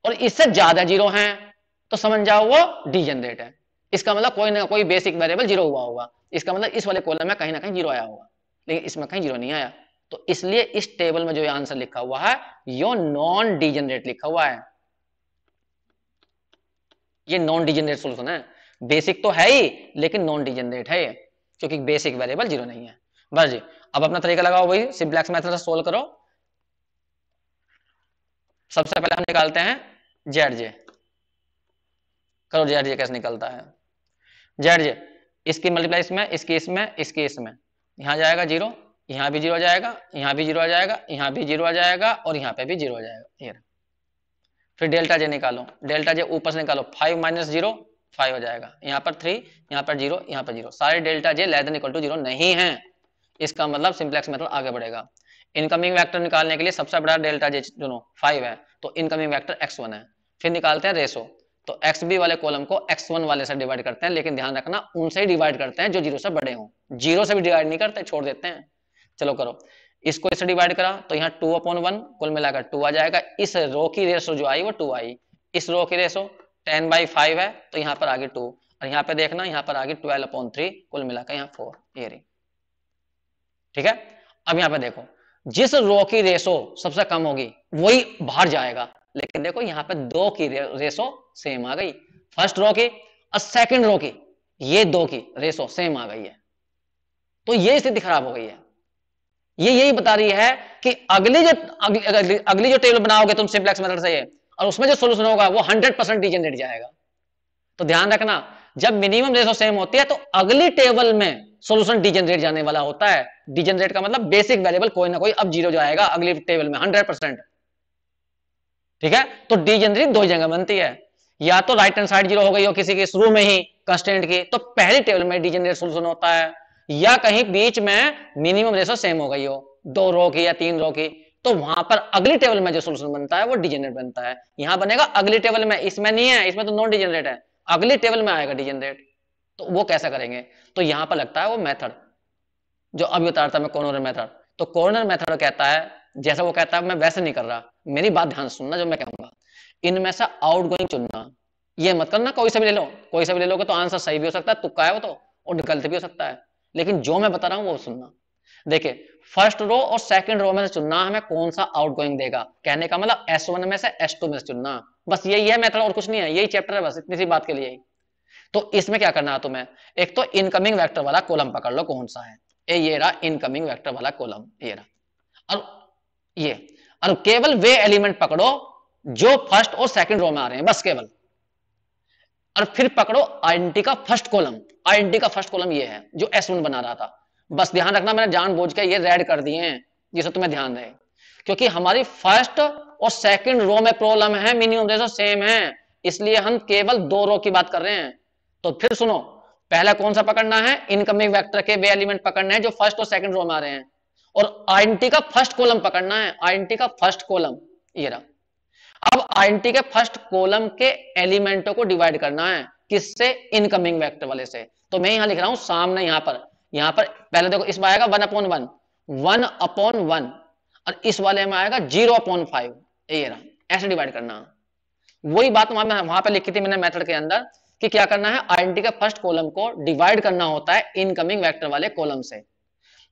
और इससे ज्यादा 0 हैं तो समझ जाओ वो डिजेनरेट है। इसका मतलब कोई ना कोई बेसिक वेरिएबल 0 हुआ होगा, इसका मतलब इस वाले कॉलम में कहीं ना कहीं 0 आया होगा, लेकिन इसमें कहीं 0 नहीं आया। तो इसलिए इस टेबल में जो आंसर लिखा हुआ है यो नॉन डिजेनरेट लिखा हुआ है, ये नॉन डिजेनरेट सॉल्यूशन है। बेसिक तो है ही लेकिन नॉन डिजेनरेट है ये, क्योंकि बेसिक वेरिएबल 0 नहीं है। बस जी, अब अपना तरीका लगाओ, वही सिंपलेक्स मेथड से सोल्व करो। सबसे पहले हम निकालते हैं जेड जे। करो जेड जे कैसे निकलता है। जेड जे, इसकी मल्टीप्लाई इसमें, इसकी इसमें, इसकी इसमें, यहां जाएगा जीरो, यहां भी जीरो आ जाएगा, यहां भी जीरो आ जाएगा, यहां भी जीरो आ जाएगा, और यहां पे भी जीरो आ जाएगा। ये फिर डेल्टा जे निकालो, डेल्टा जे ऊपर से निकालो, 5 माइनस जीरो 5 हो जाएगा, यहाँ पर 3, यहाँ पर जीरो, यहाँ पर जीरो, सारे delta J less than equal to zero नहीं है। इसका मतलब सिंपलेक्स मेथड आगे बढ़ेगा। इनकमिंग वेक्टर निकालने के लिए सबसे बड़ा डेल्टा जे चुनो, 5 है, तो इनकमिंग वेक्टर x1 है। फिर निकालते हैं रेशो, तो XB वाले कॉलम को x1 वाले से डिवाइड करते हैं, लेकिन ध्यान रखना उनसे ही डिवाइड करते हैं जो जीरो से बड़े हों, जीरो से भी डिवाइड नहीं करते, छोड़ देते हैं। चलो करो, इसको इससे डिवाइड करा तो यहाँ 2/1 कुल मिलाकर 2 आ जाएगा। इस रो की रेशो जो आई वो 2 आई। इस रो की रेशो 10/5 है, तो यहाँ पर आगे 2, और यहाँ पे देखना यहाँ पर आगे 12/3 कुल मिलाकर यहाँ 4। ये रही, ठीक है। अब यहाँ पे देखो, जिस रो की रेशो सबसे कम होगी वही बाहर जाएगा, लेकिन देखो यहाँ पे दो की रेशो सेम आ गई, फर्स्ट रो की और सेकंड रो की, ये दो की रेशो सेम आ गई है, तो ये स्थिति खराब हो गई है। ये यही बता रही है कि अगली जो टेबल बनाओगे तुम सिंपलेक्स मेथड से ये, और उसमें जो सोल्यूशन होगा वो 100% डिजेनरेट जाएगा। तो ध्यान रखना, जब मिनिमम रेशो सेम होती है तो अगली टेबल में सोल्यूशन डिजेनरेट जाने वाला होता है। डिजेनरेट का मतलब बेसिक वेरिएबल कोई ना कोई अब जीरो जाएगा अगली टेबल में 100%, ठीक है। तो डिजेनरेट दो जगह बनती है, या तो राइट हैंड साइड जीरो हो गई हो किसी के शुरू में ही कंस्टेंट की, तो पहली टेबल में डिजेनरेट सोल्यूशन होता है, या कहीं बीच में मिनिमम रेशो सेम हो गई हो, 2 रो की या 3 रो की, तो वहां पर अगली टेबल में जो सोल्यूशन बनता है वो डिजेनरेट बनता है। यहां बनेगा अगली टेबल में, इसमें नहीं है, इसमें तो नॉन डिजेनरेट है, अगली टेबल में आएगा डिजेनरेट। तो वो कैसा करेंगे, तो यहां पर लगता है वो मेथड जो अभी बता रहा था मैं, कॉर्नर मेथड। तो कॉर्नर मेथड कहता है, जैसा वो कहता है मैं वैसे नहीं कर रहा, मेरी बात ध्यान सुनना जो मैं कहूंगा, इनमें से आउट गोइंग चुनना, ये मत करना कोई सा भी ले लो, कोई सा भी ले लोगे तो आंसर सही भी हो सकता है, तुक्का है वो तो, और गलत भी हो सकता है, लेकिन जो मैं बता रहा हूं वो सुनना। देखिए, फर्स्ट रो और सेकंड रो में से चुनना हमें कौन सा आउट गोइंग देगा, कहने का मतलब S1 में से S2 में से चुनना, बस यही है मेथड और कुछ नहीं है, यही चैप्टर है बस, इतनी सी बात के लिए। तो इसमें क्या करना है तुम्हें, एक तो इनकमिंग वेक्टर वाला कॉलम पकड़ लो कौन सा है, ये रहा इनकमिंग वेक्टर वाला कॉलम, ये रहा, और ये, और केवल वे एलिमेंट पकड़ो जो फर्स्ट और सेकंड रो में आ रहे हैं, बस केवल, और फिर पकड़ो आइडेंटिटी का फर्स्ट कॉलम। आइडेंटिटी का फर्स्ट कॉलम ये है जो S1 बना रहा था, बस ध्यान रखना मैंने जानबूझ के ये रेड कर दिए हैं जिससे तुम्हें ध्यान रहे, क्योंकि हमारी फर्स्ट और सेकंड रो में प्रॉब्लम है, मिनिमम रेशो सेम है, इसलिए हम केवल 2 रो की बात कर रहे हैं। तो फिर सुनो, पहला कौन सा पकड़ना है, इनकमिंग वेक्टर के वे एलिमेंट पकड़ने हैं जो फर्स्ट और सेकंड रो में आ रहे हैं, और आइडेंटिटी का फर्स्ट कॉलम पकड़ना है, आइडेंटिटी का फर्स्ट कॉलम ये रहा। अब आइडेंटिटी के फर्स्ट कॉलम के एलिमेंटों को डिवाइड करना है, किससे, इनकमिंग वेक्टर वाले से। तो मैं यहां लिख रहा हूं सामने, यहां पर पहले देखो इसमें आएगा 1/1, 1/1, और इस वाले में आएगा 0/5, ये रहा, ऐसे डिवाइड करना। वही बात वहां पे लिखी थी मैंने मेथड के अंदर, कि क्या करना है, आइडेंटिटी के फर्स्ट कॉलम को डिवाइड करना होता है इनकमिंग वेक्टर वाले कॉलम से।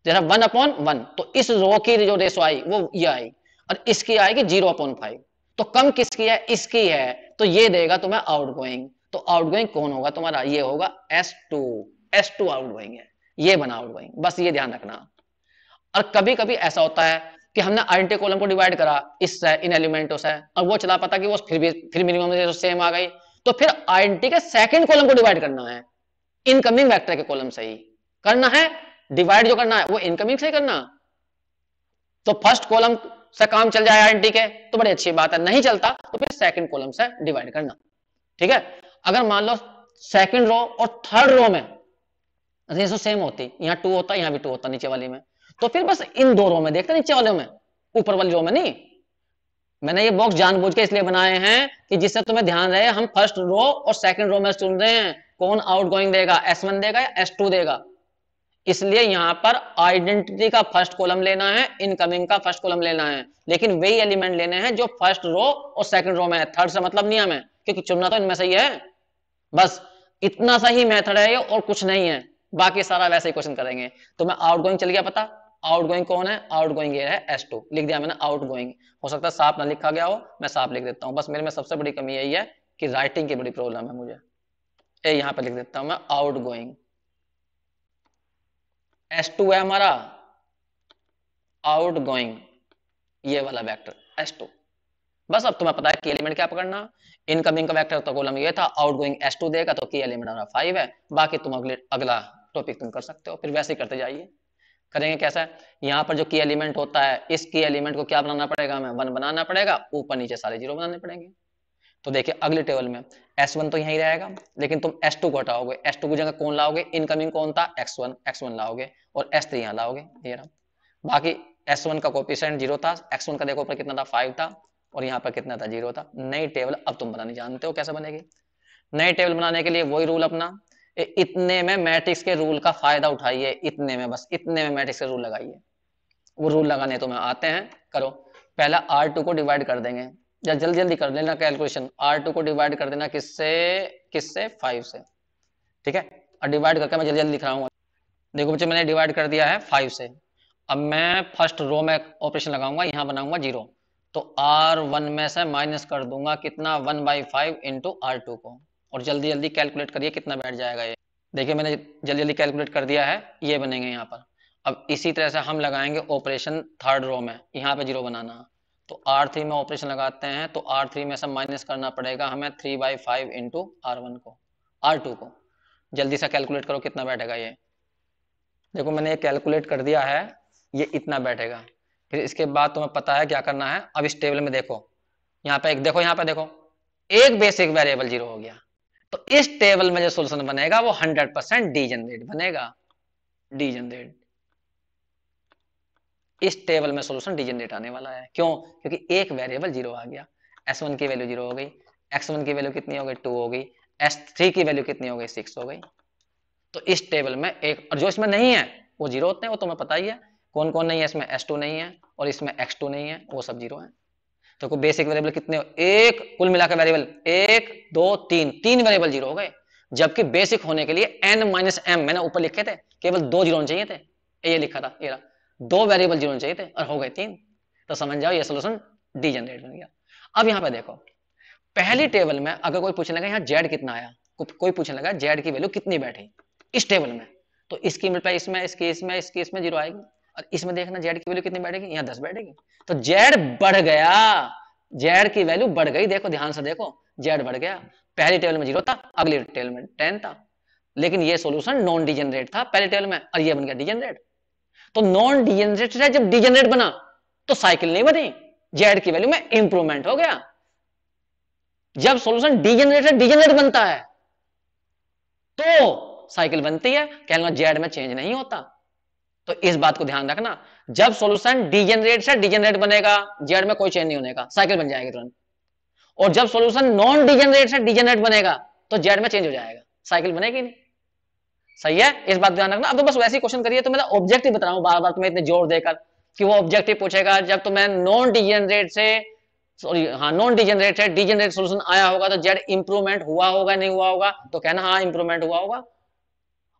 जैसा 1/1, तो इस रो की जो रेशो आई वो ये आई, और इसकी आएगी 0/5, तो कम किसकी है, इसकी है, तो ये देगा तुम्हें आउटगोइंग। तो आउटगोइंग कौन होगा तुम्हारा, ये होगा S2 आउटगोइंग है, ये बना आउटगोइंग, बस ये ध्यान रखना। और कभी कभी ऐसा होता है कि हमने आइडेंटिटी कॉलम को डिवाइड करा इससे, इन एलिमेंटों से, और वो चला पता कि वो फिर मिनिमम सेम आ गई, तो फिर आइडेंटिटी के सेकंड कॉलम को डिवाइड करना है इनकमिंग वेक्टर के कॉलम से ही करना है, डिवाइड जो करना है वो इनकमिंग से ही करना। तो फर्स्ट कॉलम से काम चल जाए आइडेंटिटी के तो बड़ी अच्छी बात है, नहीं चलता तो फिर सेकंड कॉलम से डिवाइड करना, ठीक है। अगर मान लो सेकंड रो और थर्ड रो में रेशो सेम होती, यहाँ 2 होता, यहाँ भी 2 होता नीचे वाली में, तो फिर बस इन 2 रो में देखते, नीचे वाले में, ऊपर वाली रो में नहीं। मैंने ये बॉक्स जानबूझ के इसलिए बनाए हैं कि जिससे तुम्हें ध्यान रहे हम फर्स्ट रो और सेकंड रो में चुन रहे हैं, कौन आउटगोइंग देगा, S1 देगा या S2 देगा। इसलिए यहां पर आइडेंटिटी का फर्स्ट कॉलम लेना है, इनकमिंग का फर्स्ट कॉलम लेना है, लेकिन वही एलिमेंट लेने हैं जो फर्स्ट रो और सेकंड रो में है, थर्ड से मतलब नहीं हमें, क्योंकि चुनना तो इनमें से ही है। बस इतना सा ही मेथड है ये, और कुछ नहीं है, बाकी सारा वैसे ही क्वेश्चन करेंगे। तो मैं आउटगोइंग चल गया पता, आउटगोइंग कौन है, आउटगोइंग ये है S2, लिख दिया मैंने आउटगोइंग। हो सकता है साफ ना लिखा गया हो, मैं साफ लिख देता हूं, बस मेरे में सबसे बड़ी कमी यही है कि राइटिंग की बड़ी प्रॉब्लम है मुझे। यहां पर लिख देता हूं मैं आउटगोइंग S2 है हमारा आउट गोइंग, ये वाला वेक्टर S2। बस अब तुम्हें पता है की एलिमेंट क्या पकड़ना। इनकमिंग का वेक्टर तो कॉलम ये था, आउटगोइंग S2 देगा तो की एलिमेंट हमारा 5 है। बाकी तुम अगला टॉपिक तुम कर सकते हो, फिर वैसे ही करते जाइए। करेंगे कैसा, यहाँ पर जो की एलिमेंट होता है इस की एलिमेंट को क्या बनाना पड़ेगा, हमें 1 बनाना पड़ेगा, ऊपर नीचे सारे 0 बनाने पड़ेंगे। तो देखिए अगले टेबल में S1 तो यही रहेगा, लेकिन तुम S2 को हटाओगे, S2 की जगह कौन लाओगे, इनकमिंग कौन था X1 लाओगे, और S3 यहाँ लाओगे, ये रहा। बाकी S1 का कोफिशिएंट 0 था, X1 का देखो ऊपर कितना था 5 था, और यहाँ पर कितना था 0 था। नई टेबल अब तुम बनानी जानते हो कैसे बनेगी। नई टेबल बनाने के लिए वही रूल अपना, इतने में मैट्रिक्स के रूल का फायदा उठाइए, इतने में, बस इतने में मैट्रिक्स के रूल लगाइए। वो रूल लगाने तुम्हें आते हैं, करो। पहला R2 को डिवाइड कर देंगे, या जल्दी जल्दी कर लेना कैलकुलेशन। R2 को डिवाइड कर देना किससे, किससे 5 से, ठीक है। और डिवाइड करके मैं जल्दी जल्दी लिख रहा हूँ। देखो बच्चे मैंने डिवाइड कर दिया है 5 से। अब मैं फर्स्ट रो में ऑपरेशन लगाऊंगा, यहां बनाऊंगा 0, तो R1 में से माइनस कर दूंगा कितना 1/5 इंटू R2 को, और जल्दी जल्दी कैलकुलेट करिए कितना बैठ जाएगा ये। देखिए मैंने जल्दी जल्दी कैलकुलेट कर दिया है, ये बनेंगे यहाँ पर। अब इसी तरह से हम लगाएंगे ऑपरेशन थर्ड रो में, यहाँ पे 0 बनाना। तो R3 में ऑपरेशन लगाते हैं, तो R3 में से माइनस करना पड़ेगा हमें 3/5 इंटू R1 को, R2 को। जल्दी से कैलकुलेट करो कितना बैठेगा ये। देखो मैंने ये कैलकुलेट कर दिया है, ये इतना बैठेगा। फिर इसके बाद तुम्हें पता है क्या करना है। अब इस टेबल में देखो, यहाँ पे एक देखो, यहाँ पे देखो, एक बेसिक वेरिएबल 0 हो गया। तो इस टेबल में जो सोल्यूशन बनेगा वो 100% डीजनरेट बनेगा, डीजनरेट। इस टेबल में सोल्यूशन डीजनरेट आने वाला है। क्यों, क्योंकि एक वेरिएबल 0 आ गया। S1 की वैल्यू 0 हो गई, X1 की वैल्यू कितनी हो गई 2 हो गई, S3 की वैल्यू कितनी हो गई 6 हो गई। तो इस टेबल में एक, और जो इसमें नहीं है वो 0 होते हैं, वो तुम्हें पता ही है। कौन कौन नहीं है इसमें, S2 नहीं है, और इसमें X2 नहीं है, वो सब 0 है। तो कोई बेसिक वेरिएबल कितने, एक कुल मिलाकर वेरिएबल 1 2 3, 3 वेरिएबल 0 हो गए। जबकि बेसिक होने के लिए n-m मैंने ऊपर लिखे थे, केवल 2 0 चाहिए थे, ये लिखा था, ये रहा। 2 वेरिएबल 0 चाहिए थे और हो गए 3। तो समझ जाओ ये सोल्यूशन डीजनरेट बन गया। अब यहां पे देखो, पहली टेबल में अगर कोई पूछने लगा यहाँ z कितना आया, कोई पूछने लगा z की वैल्यू कितनी बैठी इस टेबल में, तो इसकी मल्टीप्लाई इसमें, इसकी इसमें, इसकी इसमें 0 आएगी। और इसमें देखना z की वैल्यू कितनी बैठेगी, यहाँ 10 बैठेगी। तो z बढ़ गया, z की वैल्यू बढ़ गई। देखो ध्यान से देखो, z बढ़ गया। पहली टेबल में 0 था, अगली टेबल में 10 था। लेकिन ये सॉल्यूशन नॉन डिजेनरेट था पहले टेबल में, और ये बन गया डिजेनरेट। तो नॉन डिजेनरेट से जब डिजेनरेट बना तो साइकिल नहीं बनी, z की वैल्यू में इंप्रूवमेंट हो गया। जब सॉल्यूशन डिजेनरेट से डिजेनरेट बनता है तो साइकिल बनती है, कहना जेड में चेंज नहीं होता। तो इस बात को ध्यान रखना, जब सॉल्यूशन डिजेनरेट से डिजेनरेट बनेगा जेड में कोई चेंज नहीं होने का, साइकिल बन जाएगी तुरंत। और जब सॉल्यूशन नॉन डिजेनरेट से डिजेनरेट बनेगा तो जेड में चेंज हो जाएगा, साइकिल बनेगी नहीं। सही है, इस बात ध्यान रखना। अब तो बस वैसे ही क्वेश्चन करिए, तो मैं ऑब्जेक्टिव बता रहा हूं बार बार तुम्हें इतने जोर देकर कि वो ऑब्जेक्टिव पूछेगा जब तुम्हें नॉन डिजेनरेट से, सॉरी हाँ, नॉन डिजेनरेट से डिजेनरेट सॉल्यूशन आया होगा तो जेड इंप्रूवमेंट हुआ होगा नहीं हुआ होगा, तो कहना हाँ इंप्रूवमेंट हुआ होगा।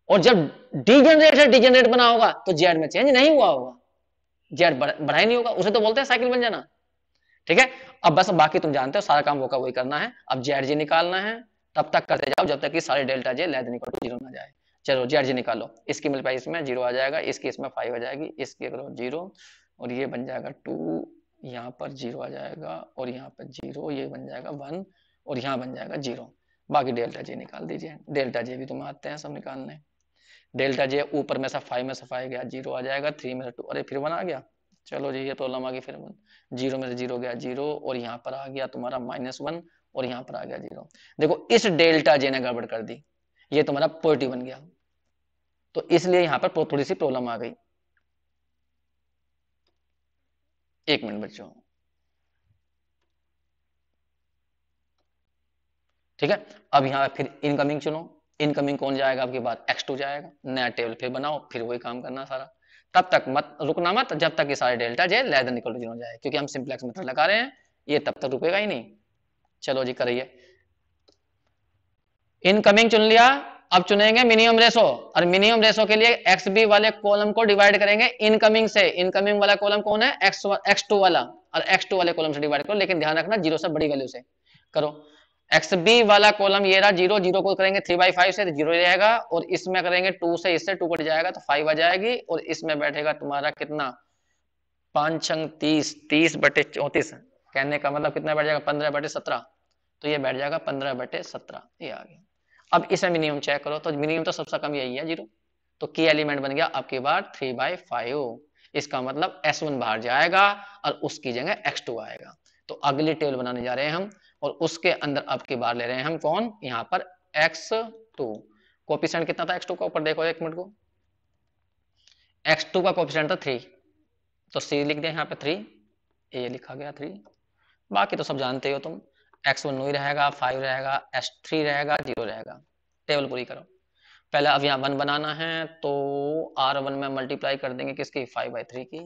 और जब डिजेनरेट से डिजेनरेट बना होगा तो जेड में चेंज नहीं हुआ होगा, जेड बढ़ा ही नहीं होगा, उसे तो बोलते हैं साइकिल बन जाना। ठीक है, अब बस बाकी तुम जानते हो सारा काम वो का वही करना है। अब जेड जी निकालना है, तब तक करते जाओ जब तक कि सारे delta J less than equal to 0 ना जाए। चलो जेड जी निकालो, इसकी मल्टीप्लाई इसमें 0 आ जाएगा, इसकी इसमें 5 आ जाएगी, इसकी करो 0, और ये बन जाएगा 2, यहाँ पर 0 आ जाएगा, और यहाँ पर 0, ये बन जाएगा 1, और यहाँ बन जाएगा 0। बाकी डेल्टा जे निकाल दीजिए, डेल्टा जे भी तुम्हें आते हैं सब निकालने। डेल्टा जे ऊपर में से 5 में से 5 गया 0 आ जाएगा, 3 में से 2, अरे फिर 1 आ गया। चलो जी ये प्रॉब्लम आ गई, फिर 0 में से 0 गया 0, और यहाँ पर आ गया तुम्हारा -1, और यहाँ पर आ गया 0। देखो इस डेल्टा जे ने गड़बड़ कर दी, ये तुम्हारा पॉजिटिव बन गया, तो इसलिए यहाँ पर थोड़ी सी प्रॉब्लम आ गई। एक मिनट बच्चों, ठीक है। अब यहाँ फिर इनकमिंग चुनो, इनकमिंग कौन जाएगा आपके बाद, X2 जाएगा। नया टेबल फिर बनाओ, फिर वही काम करना सारा। तब तक मत रुकना, मत जब तक कि सारे delta J less than equal to 0 जाए, क्योंकि हम सिंपलेक्स मेथड लगा रहे हैं, ये तब तक रुकेगा ही नहीं। चलो जी करिए, इनकमिंग चुन लिया। अब चुनेंगे मिनिमम रेशो, और मिनिमम रेशो के लिए XB वाले कॉलम को डिवाइड करेंगे इनकमिंग से। इनकमिंग वाला कॉलम कौन है, X2 वाला, और X2 वाले कॉलम से डिवाइड करो, लेकिन ध्यान रखना 0 से बड़ी वैल्यू से करो। एक्स बी वाला कॉलम ये रहा 0, 0 को करेंगे 3/5 से तो 0 रहेगा, और इसमें करेंगे 2 से, इससे 2 कट जाएगा तो 5 आ जाएगी, और इसमें बैठेगा तुम्हारा कितना 5 छंग 30, 30/34, कहने का मतलब कितना बैठ जाएगा 15/17, तो ये बैठ जाएगा 15/17, ये आ गया। अब इसमें मिनिमम चेक करो, तो मिनिमम तो सबसे कम यही है 0, तो की एलिमेंट बन गया आपकी बार 3/5, इसका मतलब S1 बाहर जाएगा और उसकी जगह X2 आएगा। तो अगली टेबल बनाने जा रहे हैं हम, और उसके अंदर अब की बार ले रहे हैं हम कौन, यहाँ पर X2, कोफिशिएंट कितना था X2 का, ऊपर देखो एक मिनट को, X2 का कोफिशिएंट था 3, तो C लिख दिया यहाँ पे 3, ये लिखा गया 3, बाकी तो सब जानते हो तुम, X1 वही रहेगा, 5 रहेगा, S3 रहेगा, 0 रहेगा। टेबल पूरी करो। पहले अब यहाँ 1 बनाना है, तो R1 में मल्टीप्लाई कर देंगे किसकी 5/3 की,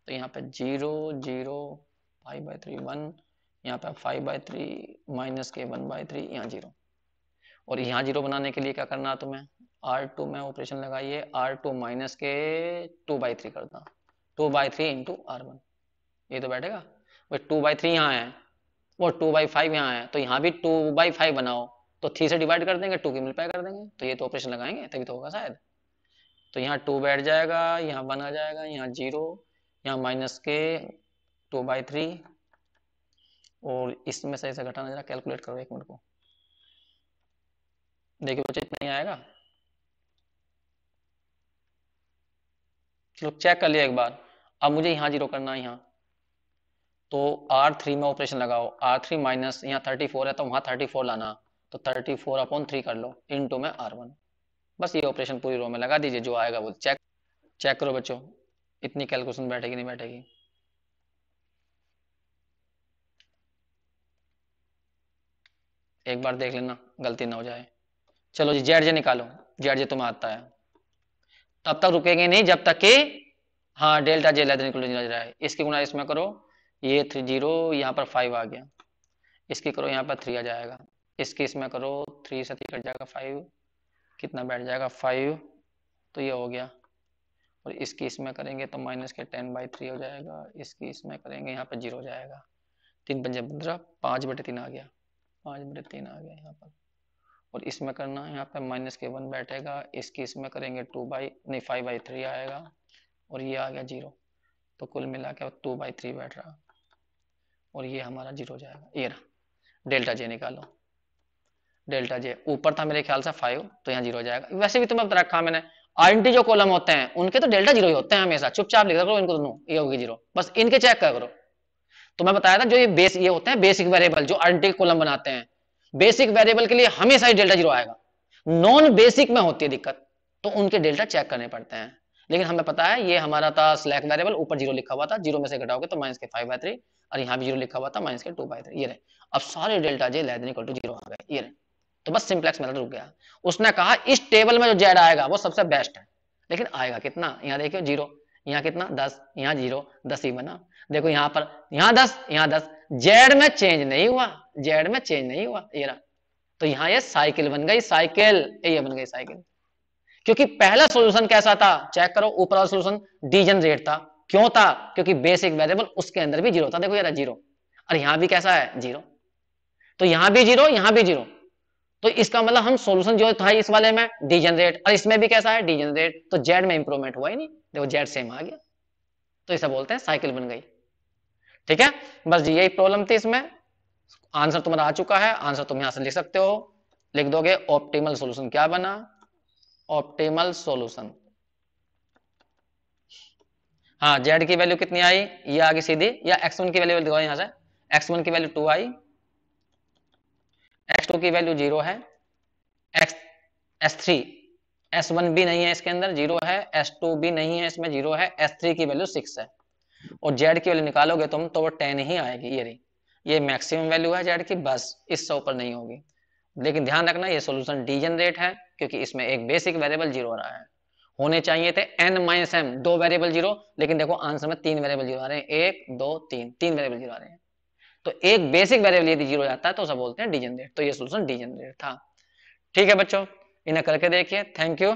तो यहाँ पे 0, 0, 5/3 1, यहाँ पे 5/3 माइनस के 1/3, यहाँ 0, और यहाँ 0 बनाने के लिए क्या करना है तुम्हें, R2 में ऑपरेशन लगाइए, R2 माइनस के 2/3 करना, 2/3 इंटू R1, ये तो बैठेगा भाई, 2/3 यहाँ है और 2/5 यहाँ है, तो यहाँ भी 2/5 बनाओ, तो 3 से डिवाइड कर देंगे, 2 की मल्टीप्लाई कर देंगे, तो ये तो ऑपरेशन लगाएंगे तभी तो होगा शायद, तो यहाँ 2 बैठ जाएगा, यहाँ 1 आ जाएगा, यहाँ 0, यहाँ माइनस के 2/3, और इसमें सही से घटाना, जरा कैलकुलेट करो एक मिनट को, देखिए बच्चे इतना ही आएगा, चलो चेक कर लिया एक बार। अब मुझे यहाँ 0 करना है, यहाँ तो R3 में ऑपरेशन लगाओ, R3 माइनस यहाँ 34 है तो वहाँ 34 लाना, तो 34/3 कर लो इनटू में R1, बस ये ऑपरेशन पूरी रो में लगा दीजिए, जो आएगा वो चेक करो बच्चों, इतनी कैलकुलेशन बैठेगी नहीं बैठेगी, एक बार देख लेना गलती ना हो जाए। चलो जी जेड जे निकालो, जेड जे तुम्हें आता है, तब तक रुकेंगे नहीं जब तक कि हाँ डेल्टा जे लेदर निकल रहा है, इसकी गुणा इसमें करो, ये 0, यहाँ पर 5 आ गया, इसकी करो यहाँ पर 3 आ जाएगा, इसकी इसमें करो 3 से 3 कट जाएगा 5, कितना बैठ जाएगा 5, तो ये हो गया, और इसकी इसमें करेंगे तो माइनस के 10/3 हो जाएगा, इसकी इसमें करेंगे यहाँ पर 0 हो जाएगा, 3 पंजे 15, 5/3 आ गया, 5/3 आ गया यहाँ पर, और इसमें करना है यहाँ पे माइनस के 1 बैठेगा, इसकी इसमें करेंगे 5/3 आएगा, और ये आ गया 0, तो कुल मिला के 2/3 बैठ रहा, और ये हमारा 0 हो जाएगा, ये रहा डेल्टा जे निकालो, डेल्टा जे ऊपर था मेरे ख्याल से 5, तो यहाँ 0 हो जाएगा, वैसे भी तुम्हें रखा मैंने, आइडेंटिटी जो कॉलम होते हैं उनके तो डेल्टा 0 ही होते हैं हमेशा, चुपचाप लिख करो इनको दोनों, ये होगी 0, बस इनके चेक करो। तो मैं बताया था जो ये बेस ये होते हैं बेसिक वेरिएबल जो आइडेंटिटी कॉलम बनाते हैं, बेसिक वेरिएबल के लिए हमेशा ही डेल्टा 0 आएगा, नॉन बेसिक में होती है दिक्कत, तो उनके डेल्टा चेक करने पड़ते हैं, लेकिन हमें पता है ये हमारा था स्लैक वेरिएबल, ऊपर 0 लिखा हुआ था, 0 में से घटाओगे तो माइनस के 5/3, और यहाँ भी 0 लिखा हुआ था माइनस के 2/3, ये रहे, अब सारे delta J less than equal to 0 आ गए, ये रहे, तो बस सिंपलेक्स मेथड रुक गया। उसने कहा इस टेबल में जो जेड आएगा वो सबसे बेस्ट है, लेकिन आएगा कितना, यहाँ देखियो 0, यहाँ कितना 10, यहाँ 0, 10 ही बना, देखो यहाँ पर यहाँ 10, यहाँ 10, जेड में चेंज नहीं हुआ, जेड में चेंज नहीं हुआ, ये रहा, तो यहाँ ये साइकिल बन गई, साइकिल ये बन गई साइकिल, क्योंकि पहला सॉल्यूशन कैसा था चेक करो, ऊपर वाला सॉल्यूशन डीजनरेट था, क्यों था, क्योंकि बेसिक वेरिएबल उसके अंदर भी 0 था, देखो ये 0, और यहाँ भी कैसा है 0, तो यहाँ भी 0, यहाँ भी 0, तो इसका मतलब हम सॉल्यूशन जो था इस वाले में डीजनरेट, और इसमें भी कैसा है डीजनरेट, तो जेड में इंप्रूवमेंट हुआ ही नहीं, देखो जेड सेम आ गया, तो इसे बोलते हैं साइकिल बन गई। ठीक है, बस यही प्रॉब्लम थी इसमें, आंसर तुम्हारा आ चुका है, आंसर तुम यहां से लिख सकते हो, लिख दोगे ऑप्टिमल सॉल्यूशन क्या बना, ऑप्टिमल सॉल्यूशन, हाँ जेड की वैल्यू कितनी आई, ये आगे सीधी, या x1 की वैल्यू दिखाओ यहां से, x1 की वैल्यू 2 आई, x2 की वैल्यू 0 है, s3 s1 भी नहीं है इसके अंदर 0 है, s2 भी नहीं है इसमें 0 है, s3 की वैल्यू 6 है, और जेड की वैल्यू निकालोगे तुम तो वो 10 ही आएगी, ये रही, ये मैक्सिमम वैल्यू है जेड की, बस इससे ऊपर नहीं होगी, लेकिन ध्यान रखना ये सॉल्यूशन डीजनरेट है, क्योंकि इसमें एक बेसिक वेरिएबल 0 आ रहा है, होने चाहिए थे n-m 2 वेरिएबल 0, लेकिन देखो आंसर में 3 वेरिएबल 0 आ रहे हैं, 1 2 3 वेरिएबल 0 आ रहे हैं, तो एक बेसिक वेरिएबल यदि 0 जाता है तो उसे बोलते हैं डीजनरेट, तो ये सॉल्यूशन डीजनरेट था। ठीक है बच्चों, इन्हें करके देखिए, थैंक यू।